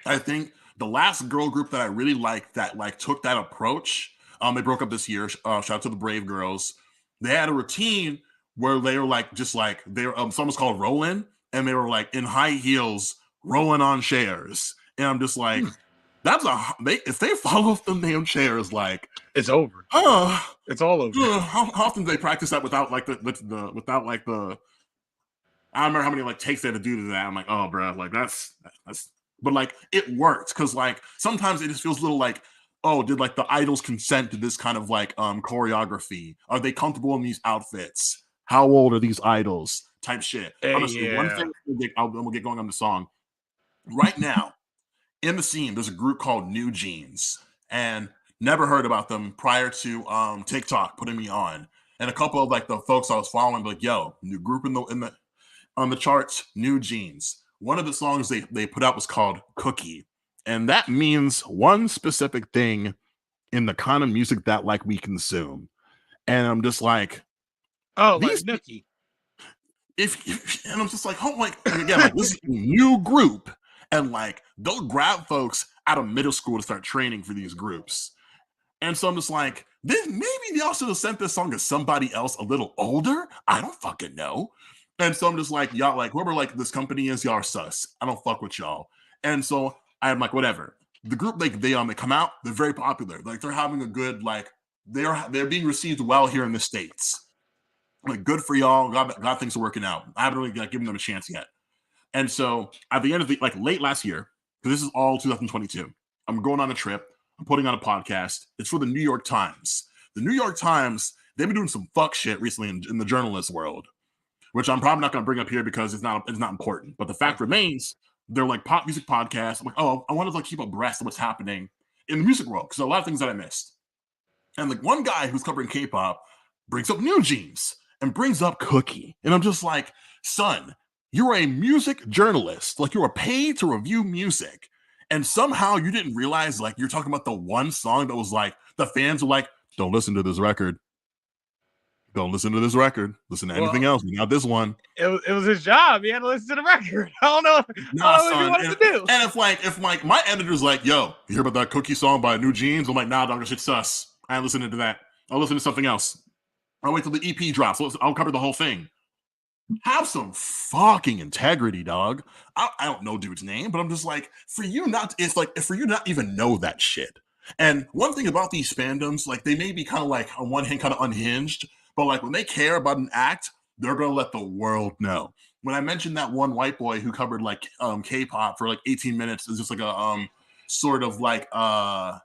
I think the last girl group that I really liked that like took that approach, they broke up this year. Shout out to the Brave Girls. They had a routine where they were like just like they were song was called Rollin', and they were like in high heels rolling on chairs. And I'm just like, That's if they fall off the damn chairs, like it's over. It's all over. How often do they practice that without like without like the? I remember how many like takes they had to do to that. I'm like, oh, bro, like that's. But like it worked because like sometimes it just feels a little like, oh, did like the idols consent to this kind of like choreography? Are they comfortable in these outfits? How old are these idols? Type shit. Honestly, one thing I'm gonna get going on the song right now. In the scene, there's a group called New Jeans, and never heard about them prior to TikTok putting me on. And a couple of like the folks I was following, like, yo, new group in the on the charts, New Jeans. One of the songs they put out was called Cookie. And that means one specific thing in the kind of music that like we consume. And I'm just like, oh, like Nookie. And I'm just like, oh, like again, like this is a new group. And like they'll grab folks out of middle school to start training for these groups. And so I'm just like, maybe they also have sent this song to somebody else a little older. I don't fucking know. And so I'm just like, y'all, like whoever like this company is, y'all are sus. I don't fuck with y'all. And so I'm like, whatever. The group like they come out, they're very popular. Like they're having a good like they're being received well here in the States. Like good for y'all. God things are working out. I haven't really given them a chance yet. And so at the end of the like late last year, because this is all 2022, I'm going on a trip. I'm putting on a podcast. It's for the New York Times. The New York Times, they've been doing some fuck shit recently in the journalist world, which I'm probably not going to bring up here because it's not important. But the fact remains, they're like pop music podcasts. I'm like, oh, I want to like keep abreast of what's happening in the music world because a lot of things that I missed. And like one guy who's covering K-pop brings up New Jeans and brings up Cookie, and I'm just like, son, you're a music journalist. Like you are paid to review music. And somehow you didn't realize like you're talking about the one song that was like the fans were like, don't listen to this record. Don't listen to this record. Listen to anything else. Not this one. It was his job. He had to listen to the record. I don't know what he wanted to do. And if my editor's like, yo, you hear about that Cookie song by New Jeans? I'm like, nah, dog, that shit's sus. I ain't listening to that. I'll listen to something else. I'll wait till the EP drops. I'll cover the whole thing. Have some fucking integrity, dog. I don't know dude's name, but I'm just like, for you not even know that shit. And one thing about these fandoms, like they may be kind of like on one hand kind of unhinged, but like when they care about an act, they're gonna let the world know. When I mentioned that one white boy who covered like K-pop for like 18 minutes, is just like a sort of like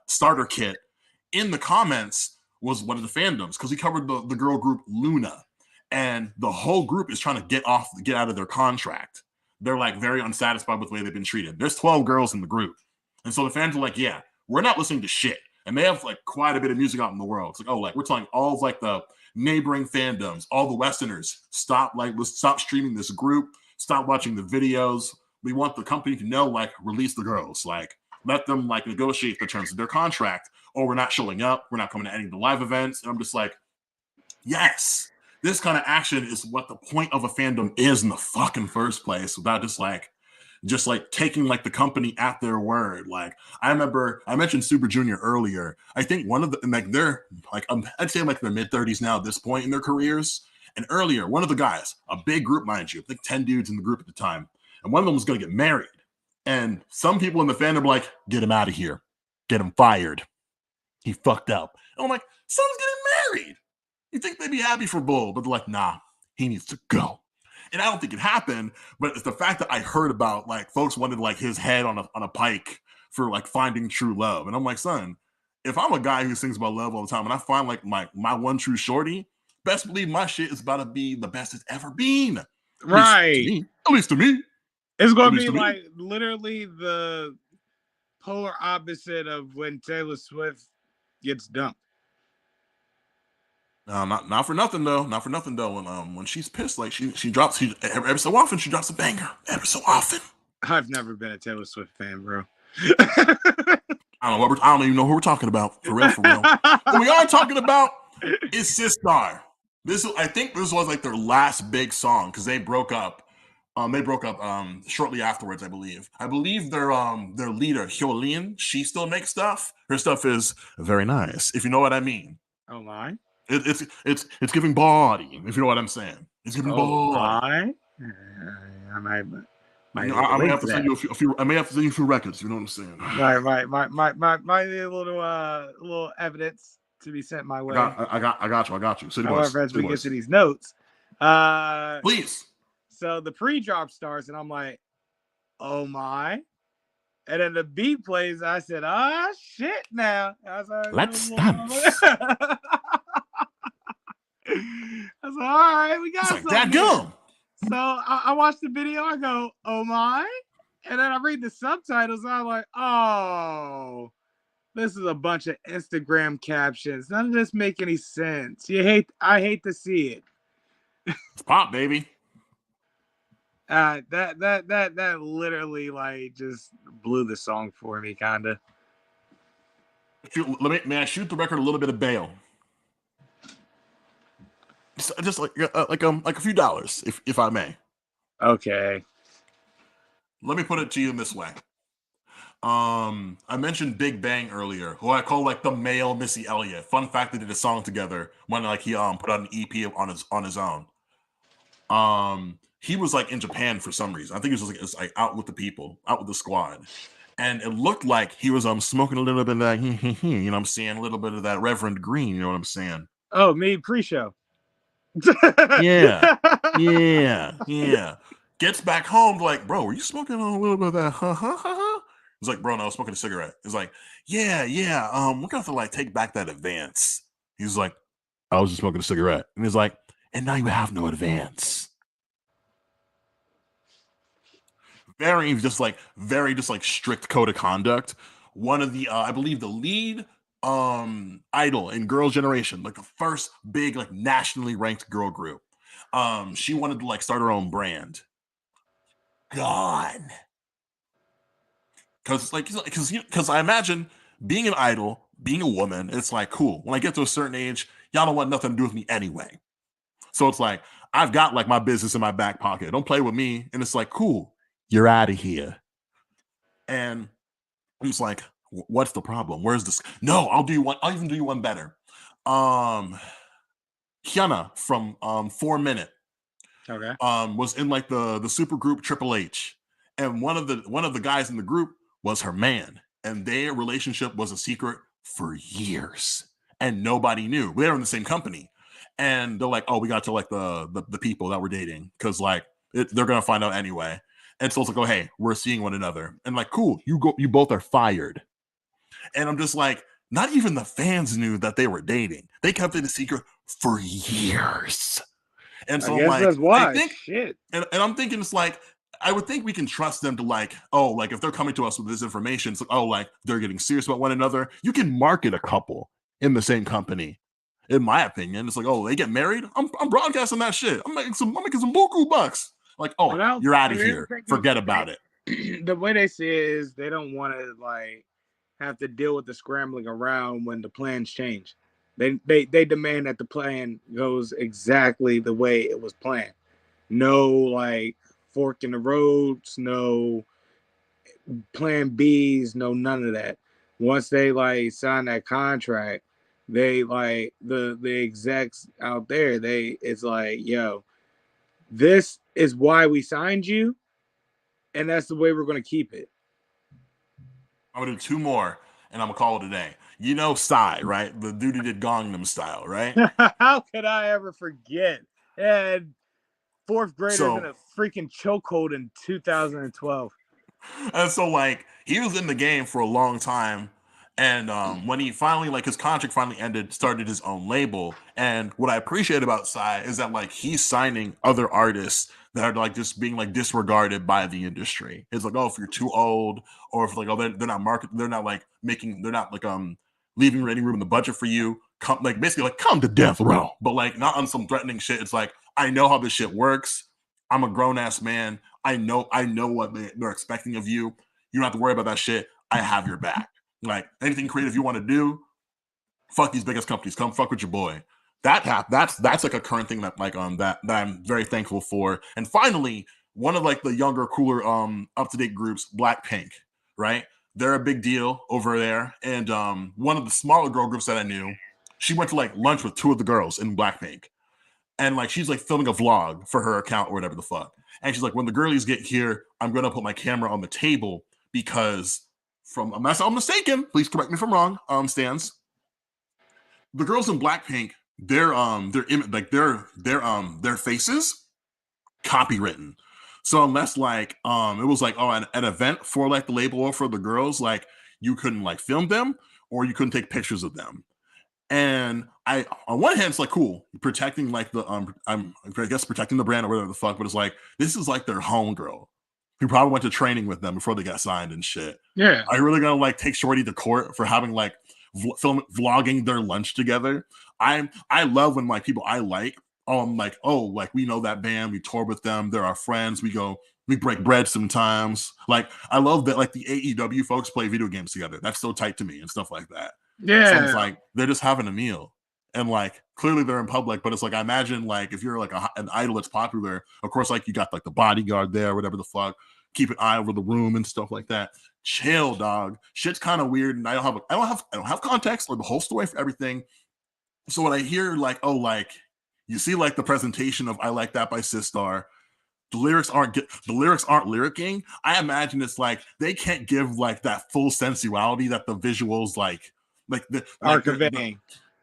starter kit. In the comments was one of the fandoms because he covered the girl group Luna. And the whole group is trying to get out of their contract. They're like very unsatisfied with the way they've been treated. There's 12 girls in the group. And so the fans are like, yeah, we're not listening to shit. And they have like quite a bit of music out in the world. It's like, oh, like we're telling all of like the neighboring fandoms, all the Westerners, let's stop streaming this group, stop watching the videos. We want the company to know, like, release the girls, like let them like negotiate the terms of their contract, or we're not showing up, we're not coming to any of the live events. And I'm just like, yes. This kind of action is what the point of a fandom is in the fucking first place, without just like taking like the company at their word. Like I remember I mentioned Super Junior earlier. I think one of the like they're like I'd say like in their mid-30s now at this point in their careers. And earlier, one of the guys, a big group, mind you, I think 10 dudes in the group at the time, and one of them was going to get married. And some people in the fandom were like, "Get him out of here, get him fired. He fucked up." And I'm like, "Someone's getting married." You think they'd be happy for Bull, but they're like, nah, he needs to go. And I don't think it happened, but it's the fact that I heard about like folks wanted like his head on a pike for like finding true love. And I'm like, son, if I'm a guy who sings about love all the time and I find like my one true shorty, best believe my shit is about to be the best it's ever been. Right. At least to me. It's going to be like literally the polar opposite of when Taylor Swift gets dumped. Not for nothing though. Not for nothing though. When she's pissed, like she drops every so often she drops a banger. Every so often. I've never been a Taylor Swift fan, bro. I don't even know who we're talking about. For real. What we are talking about is Sistar. I think this was like their last big song because they broke up. They broke up shortly afterwards, I believe. I believe their leader, HWAITING, she still makes stuff. Her stuff is very nice, if you know what I mean. Oh my. It's giving body, if you know what I'm saying. It's giving body. I Might I need a may link have to to send that. you a few. I may have to send you a few records. You know what I'm saying? Might need a little evidence to be sent my way. I got you. City boys. However, as City we get boys. to these notes, Please. so the pre-drop starts, and I'm like, oh my. And then the beat plays. I said, ah, shit now. I was like, Let's dance. I was like, all right, we It's got like something that here. gum. So I watched the video. I go, oh my. And then I read the subtitles. And I'm like, oh, this is a bunch of Instagram captions. None of this make any sense. I hate to see it. It's pop, baby. That literally like just blew the song for me, kinda. May I shoot the record a little bit of bail? Just like a few dollars, if I may. Okay. Let me put it to you in this way. I mentioned Big Bang earlier, who I call like the male Missy Elliott. Fun fact: they did a song together when like he put out an EP on his own. He was like in Japan for some reason. I think he was like out with the people, out with the squad, and it looked like he was smoking a little bit of that, you know what I'm saying, a little bit of that Reverend Green, you know what I'm saying? Oh, me pre-show. Yeah. Gets back home like, bro, were you smoking a little bit of that? He's like, bro, no, I was smoking a cigarette. He's like, yeah. We're gonna have to like take back that advance. He's like, I was just smoking a cigarette, and he's like, and now you have no advance. Very just like strict code of conduct. One of the I believe the lead idol in Girl Generation, like the first big like nationally ranked girl group. She wanted to like start her own brand. Gone. Because I imagine being an idol, being a woman, it's like cool. When I get to a certain age, y'all don't want nothing to do with me anyway. So it's like I've got like my business in my back pocket. Don't play with me. And it's like, cool, you're out of here. And I'm just like, what's the problem? Where's this? No, I'll even do you one better. Hyuna from 4 Minute. Okay. Was in like the super group Triple H. And one of the guys in the group was her man. And their relationship was a secret for years. And nobody knew. They were in the same company. And they're like, oh, we got to like the people that we're dating. Cause like they're gonna find out anyway. And so it's like, oh, hey, we're seeing one another. And like, cool, you both are fired. And I'm just like, not even the fans knew that they were dating. They kept it a secret for years. And so I guess like, that's why. I think, shit. And I'm thinking it's like, I would think we can trust them to like, oh, like if they're coming to us with this information, it's like, oh, like they're getting serious about one another. You can market a couple in the same company. In my opinion, it's like, oh, they get married. I'm broadcasting that shit. I'm making some buku bucks. Like, oh, you're out of here. Forget about it. The way they see it is they don't want to like have to deal with the scrambling around when the plans change. They demand that the plan goes exactly the way it was planned. No like fork in the roads, no plan B's, no none of that. Once they like sign that contract, they like the execs out there, it's like, yo, this is why we signed you, and that's the way we're gonna keep it. I'm gonna do 2 more, and I'm gonna call it a day. You know Psy, right? The dude who did Gangnam Style, right? How could I ever forget? And fourth graders in a freaking chokehold in 2012. And so like he was in the game for a long time. And when he finally, like his contract finally ended, started his own label. And what I appreciate about Psy is that like he's signing other artists that are like just being like disregarded by the industry. It's like, oh, if you're too old, or if like, oh, they're not like leaving any room in the budget for you. Come like basically like come to death row, but like not on some threatening shit. It's like, I know how this shit works. I'm a grown ass man. I know what they're expecting of you. You don't have to worry about that shit. I have your back. Like anything creative you want to do, fuck these biggest companies. Come fuck with your boy. That's like a current thing that like that I'm very thankful for. And finally, one of like the younger, cooler, up to date groups, Blackpink, right? They're a big deal over there. And one of the smaller girl groups that I knew, she went to like lunch with 2 of the girls in Blackpink. and like she's like filming a vlog for her account or whatever the fuck. And she's like, when the girlies get here, I'm gonna put my camera on the table because unless I'm mistaken, please correct me if I'm wrong, Stans. The girls in Blackpink, their faces copywritten. So unless like it was like an event for like the label or for the girls, like you couldn't like film them or you couldn't take pictures of them. And I, on one hand, it's like cool protecting like the I guess protecting the brand or whatever the fuck, but it's like this is like their homegirl who probably went to training with them before they got signed and shit. Yeah. Are you really gonna like take Shorty to court for having like vlogging their lunch together? I love when like people I like, like, oh, like we know that band, we tour with them, they're our friends, we break bread sometimes. Like I love that like the AEW folks play video games together. That's so tight to me and stuff like that. Yeah. So it's like they're just having a meal. And like clearly they're in public, but it's like I imagine like if you're like an idol that's popular, of course, like you got like the bodyguard there, whatever the fuck, keep an eye over the room and stuff like that. Chill, dog. Shit's kind of weird, and I don't have context or the whole story for everything. So when I hear like, oh, like you see like the presentation of "I Like That" by Sistar, the lyrics aren't lyricking. I imagine it's like they can't give like that full sensuality that the visuals like are conveying.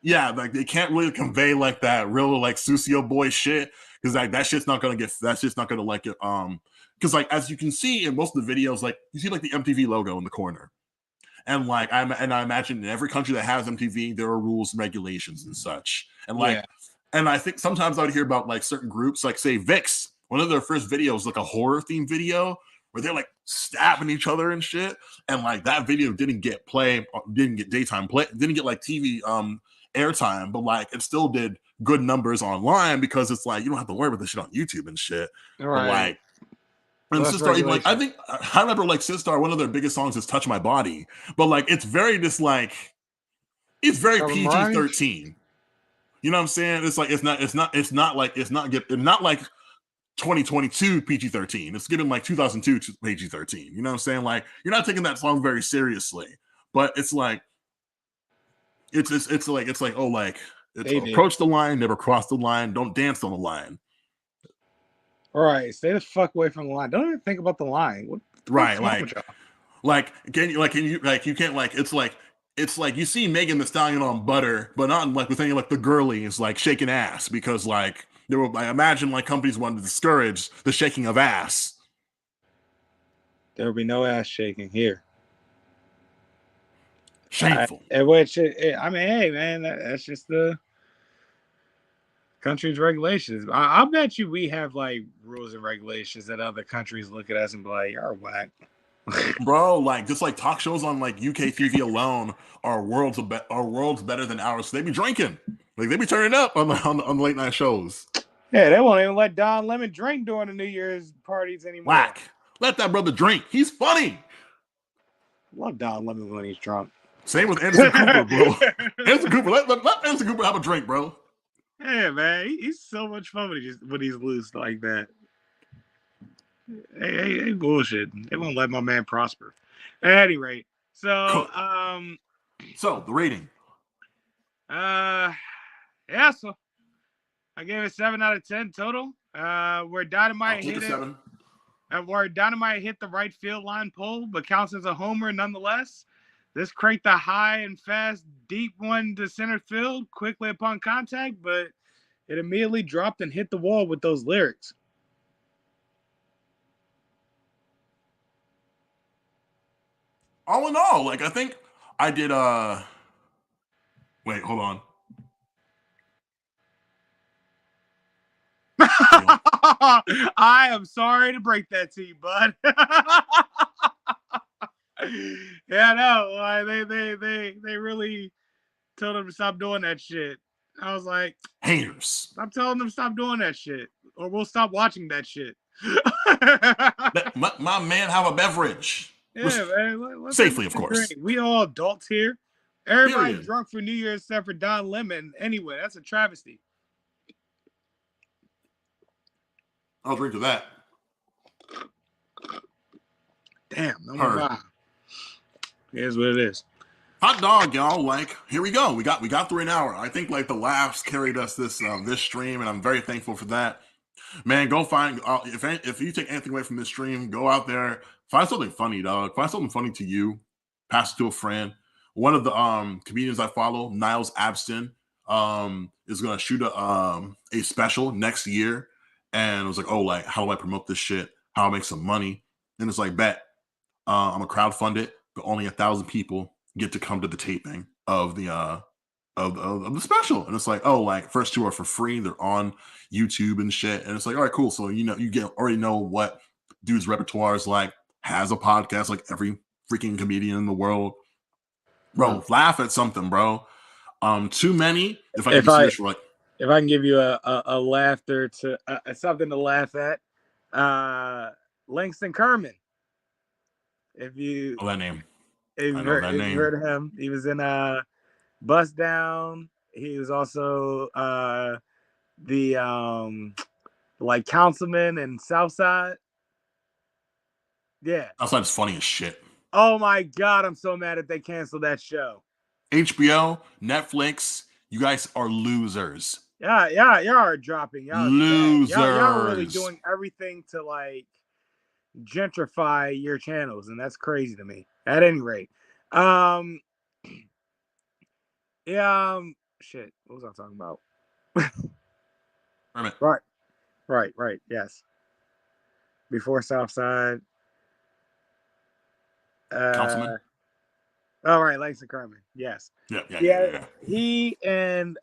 Yeah, like they can't really convey like that real like Susio boy shit because like that's just not gonna like it. Because like as you can see in most of the videos, like you see like the MTV logo in the corner, and like I imagine in every country that has MTV there are rules and regulations and such, and like and I think sometimes I would hear about like certain groups like say VIX, one of their first videos like a horror themed video where they're like stabbing each other and shit, and like that video didn't get daytime play, didn't get like TV airtime, but like it still did good numbers online because it's like you don't have to worry about this shit on YouTube and shit. Right. But like, and Sistar, even like I remember like Sistar, one of their biggest songs is "Touch My Body," but like it's very just like it's very PG-13. You know what I'm saying? It's like it's not like 2022 PG-13. It's given like 2002 PG-13. You know what I'm saying? Like you're not taking that song very seriously, but it's like it's like oh like it's approach the line, never cross the line, don't dance on the line. All right, stay the fuck away from the line. Don't even think about the line. Right, like can you can't like it's like you see Megan Thee Stallion on Butter, but not like with any like the girlies like shaking ass because like there were I imagine like companies wanted to discourage the shaking of ass. There will be no ass shaking here. Shameful. I mean, hey man, that's just the country's regulations. I bet you we have like rules and regulations that other countries look at us and be like, "You're whack." Bro, like just like talk shows on like UK TV alone are worlds better than ours. So they be drinking, like they be turning up on the late night shows. Yeah, they won't even let Don Lemon drink during the New Year's parties anymore. Whack. Let that brother drink. He's funny. Love Don Lemon when he's drunk. Same with Anderson Cooper, bro. Anderson Cooper, let Anderson Cooper have a drink, bro. Yeah, man, he's so much fun when he's loose like that. Hey, bullshit. They won't let my man prosper. At any rate, so so the rating. Yeah, so I gave it 7 out of 10 total. Where Dynamite hit it. Where Dynamite hit the right field line pole, but counts as a homer nonetheless. This cranked the high and fast, deep one to center field quickly upon contact, but it immediately dropped and hit the wall with those lyrics. All in all, like I think I did wait, hold on. I am sorry to break that to you, bud. Yeah, no, they really told him to stop doing that shit. I was like, haters. I'm telling them to stop doing that shit, or we'll stop watching that shit. my man have a beverage. Yeah, man. Safely, of course. We all adults here. Everybody's drunk for New Year's except for Don Lemon. Anyway, that's a travesty. I'll drink to that. Damn, no more. Here's what it is. hot dog, y'all. Like, here we go. We got through an hour. I think like the laughs carried us this stream, and I'm very thankful for that. Man, go find if you take anything away from this stream, go out there, find something funny, dog. Find something funny to you, pass it to a friend. One of the comedians I follow, Niles Abston, is gonna shoot a special next year, and it was like, oh, like how do I promote this shit? How do I make some money? And it's like, bet I'm a crowdfund it, but only 1,000 people get to come to the taping of the special. And it's like, oh, like first two are for free. They're on YouTube and shit. And it's like, all right, cool. So you already know what dude's repertoire is like. Has a podcast like every freaking comedian in the world. Bro, laugh at something, bro. Too many. If I can give you a laughter to something to laugh at, Langston Kerman. If you that name, if you've heard of him, he was in Bust Down. He was also the like councilman in Southside. Yeah, Southside's funny as shit. Oh my god, I'm so mad that they canceled that show. HBO, Netflix, you guys are losers. Yeah, y'all are dropping. Y'all losers. Y'all are really doing everything to like gentrify your channels, and that's crazy to me. At any rate, shit. What was I talking about? Right. Yes. Before Southside. Councilman. All right, Langston Kerman. Yes. Yeah. He and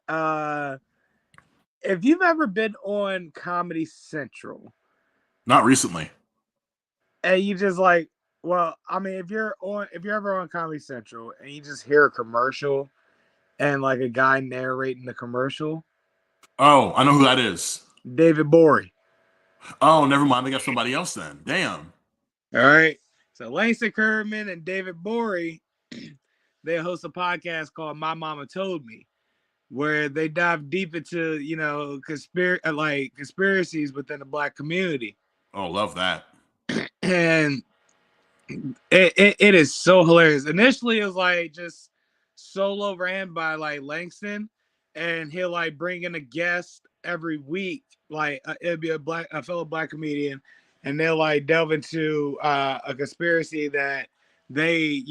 if you've ever been on Comedy Central, not recently, and you just like, well, I mean, if you're ever on Comedy Central and you just hear a commercial and like a guy narrating the commercial. Oh, I know who that is. David Bory. Oh, never mind. They got somebody else then. Damn. All right. So Langston Kerman and David Bory, they host a podcast called My Mama Told Me, where they dive deep into, conspiracies within the Black community. Oh, love that. And it is so hilarious. Initially, it was like just solo ran by like Langston, and he'll like bring in a guest every week. Like it'd be a fellow Black comedian, and they'll like delve into a conspiracy that they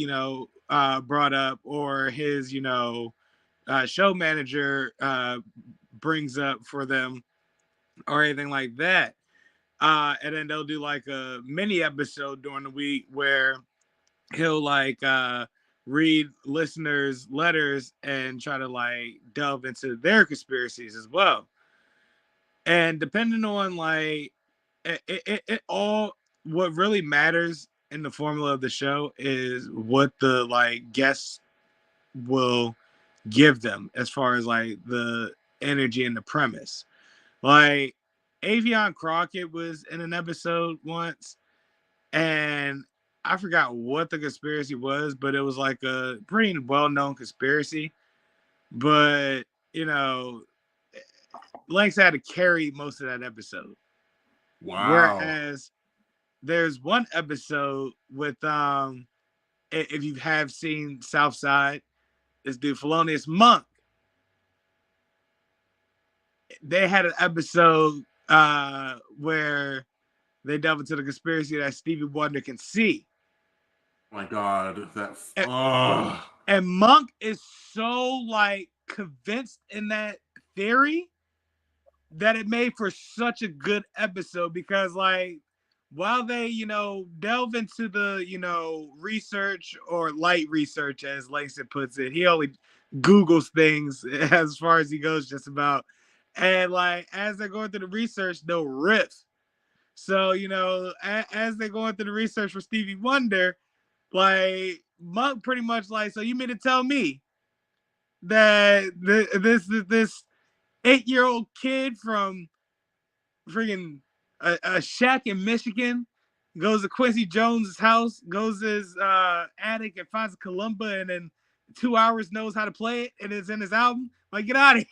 brought up, or his show manager brings up for them, or anything like that. And then they'll do like a mini episode during the week where he'll like read listeners' letters and try to like delve into their conspiracies as well. And depending on like it all, what really matters in the formula of the show is what the like guests will give them as far as like the energy and the premise. Like Avion Crockett was in an episode once, and I forgot what the conspiracy was, but it was like a pretty well-known conspiracy. But Lanks had to carry most of that episode. Wow. Whereas there's one episode with if you have seen Southside, this dude Felonious Monk. They had an episode where they delve into the conspiracy that Stevie Wonder can see. Oh my God, and Monk is so like convinced in that theory that it made for such a good episode, because like while they delve into the research, or light research as Langston puts it, he only Googles things as far as he goes just about, and like as they're going through the research they'll riff. So as they're going through the research for Stevie Wonder, like Monk pretty much like, so you mean to tell me that this 8-year-old kid from freaking a shack in Michigan goes to Quincy Jones' house, goes to his attic and finds a kalimba, and in 2 hours knows how to play it, and it's in his album? Like, get out of here.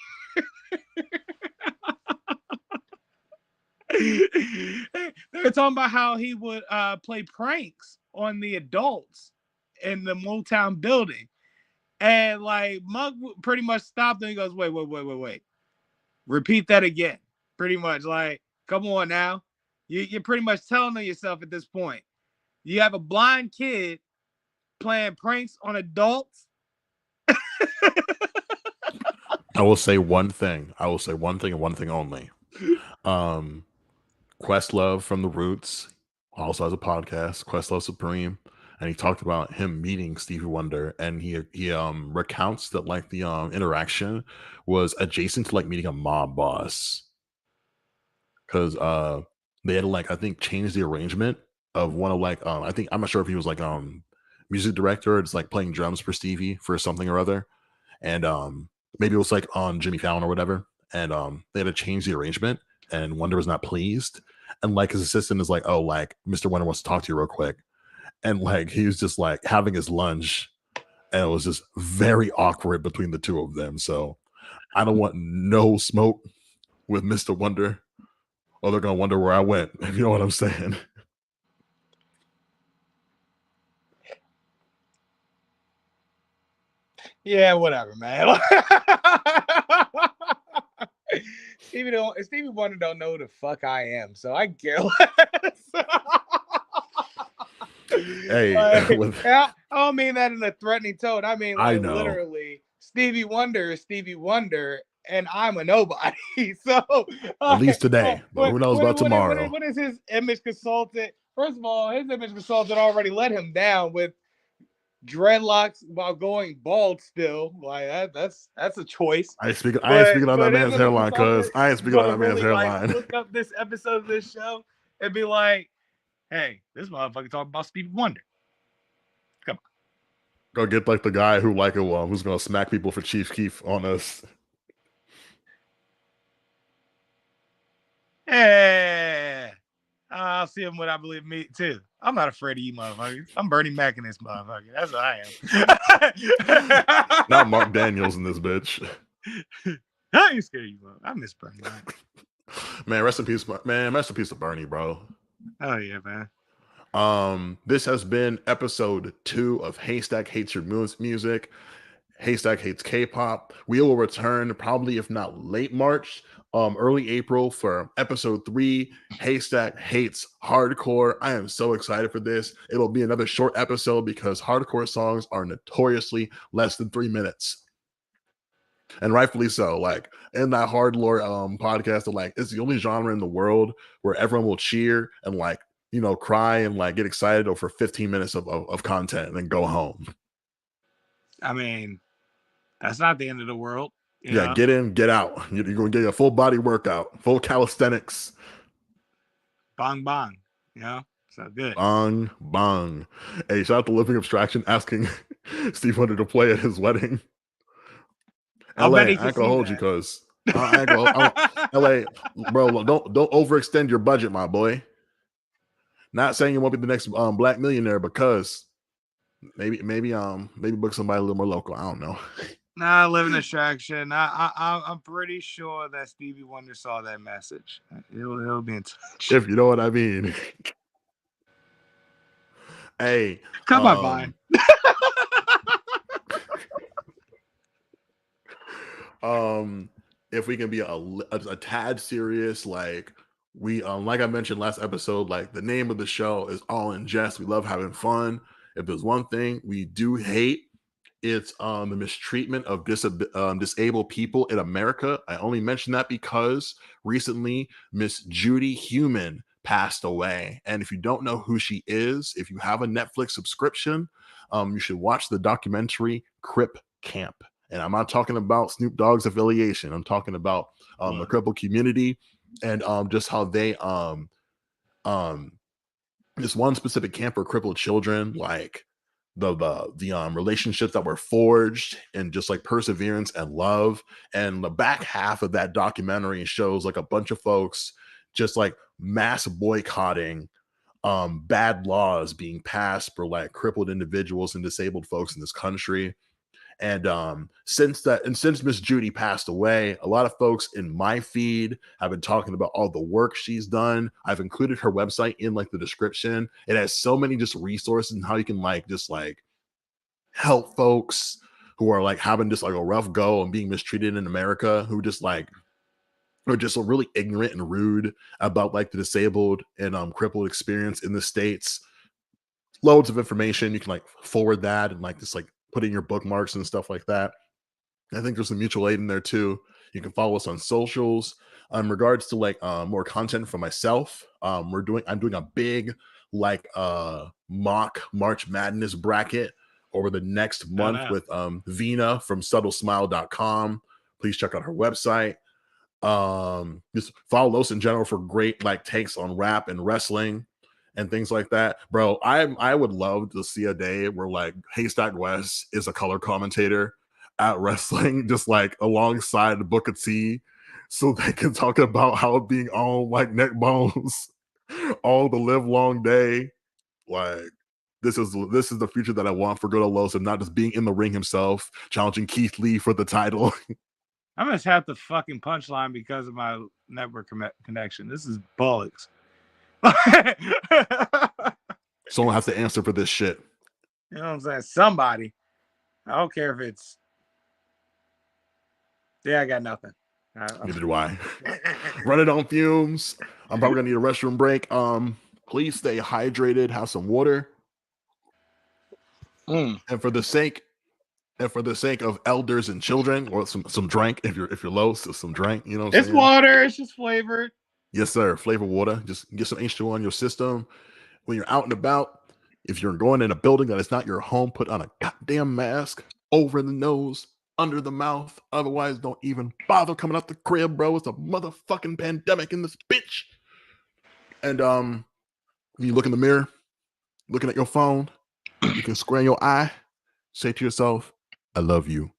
They were talking about how he would play pranks on the adults in the Motown building. And like Monk pretty much stopped and he goes, wait. Repeat that again. Pretty much like, come on now. You're pretty much telling yourself at this point. You have a blind kid playing pranks on adults. I will say one thing. I will say one thing and one thing only. Questlove from The Roots also has a podcast, Questlove Supreme, and he talked about him meeting Stevie Wonder, and he recounts that like the interaction was adjacent to like meeting a mob boss, because they had to like I think change the arrangement of one of like I think I'm not sure if he was like music director or just like playing drums for Stevie for something or other, and maybe it was like on Jimmy Fallon or whatever, and they had to change the arrangement, and Wonder was not pleased, and like his assistant is like, oh, like Mr. Wonder wants to talk to you real quick, and like he was just like having his lunch, and it was just very awkward between the two of them. So I don't want no smoke with Mr. Wonder, or they're gonna wonder where I went, if you know what I'm saying. Yeah, whatever, man. Stevie Wonder don't know who the fuck I am, so I care less. Hey, like, I don't mean that in a threatening tone. I mean, like, I know. literally, Stevie Wonder is Stevie Wonder, and I'm a nobody. So, at least today, but who knows about tomorrow? What is his image consultant? First of all, his image consultant already let him down with dreadlocks while going bald still. Like that's a choice. I ain't speaking on that man's hairline, cuz I ain't speaking on that man's hairline. Like, look up this episode of this show and be like, hey, this motherfucker talking about Stevie Wonder. Come on. Go get like the guy who like who's gonna smack people for Chief Keef on us. Yeah. I'll see him when I believe me too. I'm not afraid of you motherfuckers. I'm Bernie Mac in this motherfucker. That's what I am. Not Mark Daniels in this bitch. I ain't scared of you, bro. I miss Bernie Mac. Man, rest in peace, man. Rest in peace to Bernie, bro. Oh yeah, man. This has been episode 2 of Haystack Hates Your Music. Haystack Hates K-pop. We will return probably, if not late March, early April for episode 3. Haystack Hates Hardcore. I am so excited for this. It'll be another short episode because hardcore songs are notoriously less than 3 minutes. And rightfully so. Like in that hard lore podcast, like it's the only genre in the world where everyone will cheer and like, you know, cry and like get excited over 15 minutes of content and then go home. I mean, that's not the end of the world. Yeah, get in, get out. You're going to get a full body workout, full calisthenics. Bong, bong. You know, so good. Bong, bong. Hey, shout out to Living Abstraction asking Steve Wonder to play at his wedding. LA, I ain't gonna hold you, cuz. LA, bro, don't overextend your budget, my boy. Not saying you won't be the next black millionaire, because maybe book somebody a little more local. I don't know. Nah, Living Abstraction. I'm pretty sure that Stevie Wonder saw that message. He'll be in touch. If you know what I mean. Hey, come on, fine. If we can be a tad serious, like we like I mentioned last episode, like the name of the show is all in jest. We love having fun. If there's one thing we do hate, it's the mistreatment of disabled people in America. I only mention that because recently Miss Judy Heumann passed away. And if you don't know who she is, if you have a Netflix subscription, you should watch the documentary Crip Camp. And I'm not talking about Snoop Dogg's affiliation. I'm talking about the crippled community and just how they this one specific camp for crippled children, like the relationships that were forged and just like perseverance and love. And the back half of that documentary shows like a bunch of folks just like mass boycotting bad laws being passed for like crippled individuals and disabled folks in this country. And since Miss Judy passed away, a lot of folks in my feed have been talking about all the work she's done. I've included her website in like the description. It has so many just resources and how you can like just like help folks who are like having just like a rough go and being mistreated in America, who just like are just so really ignorant and rude about like the disabled and crippled experience in the States. Loads of information. You can like forward that and like just like put in your bookmarks and stuff like that. I think there's some mutual aid in there too. You can follow us on socials. In regards to like more content for myself, I'm doing a big like mock March Madness bracket over the next month with Vina from subtlesmile.com. Please check out her website. Just follow Los in general for great like takes on rap and wrestling and things like that. Bro, I would love to see a day where like Haystack West is a color commentator at wrestling, just like alongside the Booker T, so they can talk about how being on like neck bones all the live long day. Like this is the future that I want for good Ole Los, and not just being in the ring himself, challenging Keith Lee for the title. I must have the fucking punchline because of my network connection. This is bollocks. Someone has to answer for this shit. You know what I'm saying? Somebody. I don't care if it's. Yeah, I got nothing. Neither do I. Running on fumes. I'm probably gonna need a restroom break. Please stay hydrated. Have some water. And for the sake of elders and children, or some drink if you're low, so some drink. You know what I'm saying? It's water. It's just flavored. Yes, sir. Flavored water. Just get some H2O in your system. When you're out and about, if you're going in a building that is not your home, put on a goddamn mask over the nose, under the mouth. Otherwise, don't even bother coming out the crib, bro. It's a motherfucking pandemic in this bitch. And when you look in the mirror, looking at your phone, you can square your eye, say to yourself, I love you.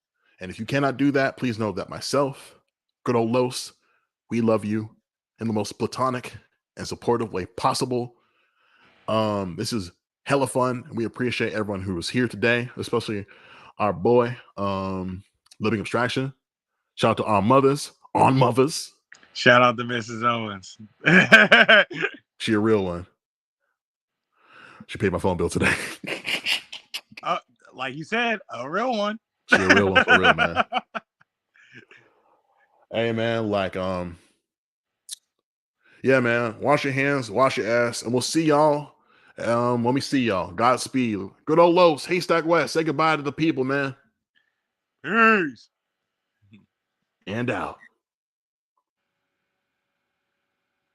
And if you cannot do that, please know that myself, good old Los, we love you in the most platonic and supportive way possible. This is hella fun. We appreciate everyone who was here today, especially our boy, Living Abstraction. Shout out to our mothers, on mothers. Shout out to Mrs. Owens. She a real one. She paid my phone bill today. Like you said, a real one. She a real one for real, man. Hey, man, like, yeah, man, wash your hands, wash your ass, and we'll see y'all when we see y'all. Godspeed. Good old Los, Haystack West. Say goodbye to the people, man. Peace. And out.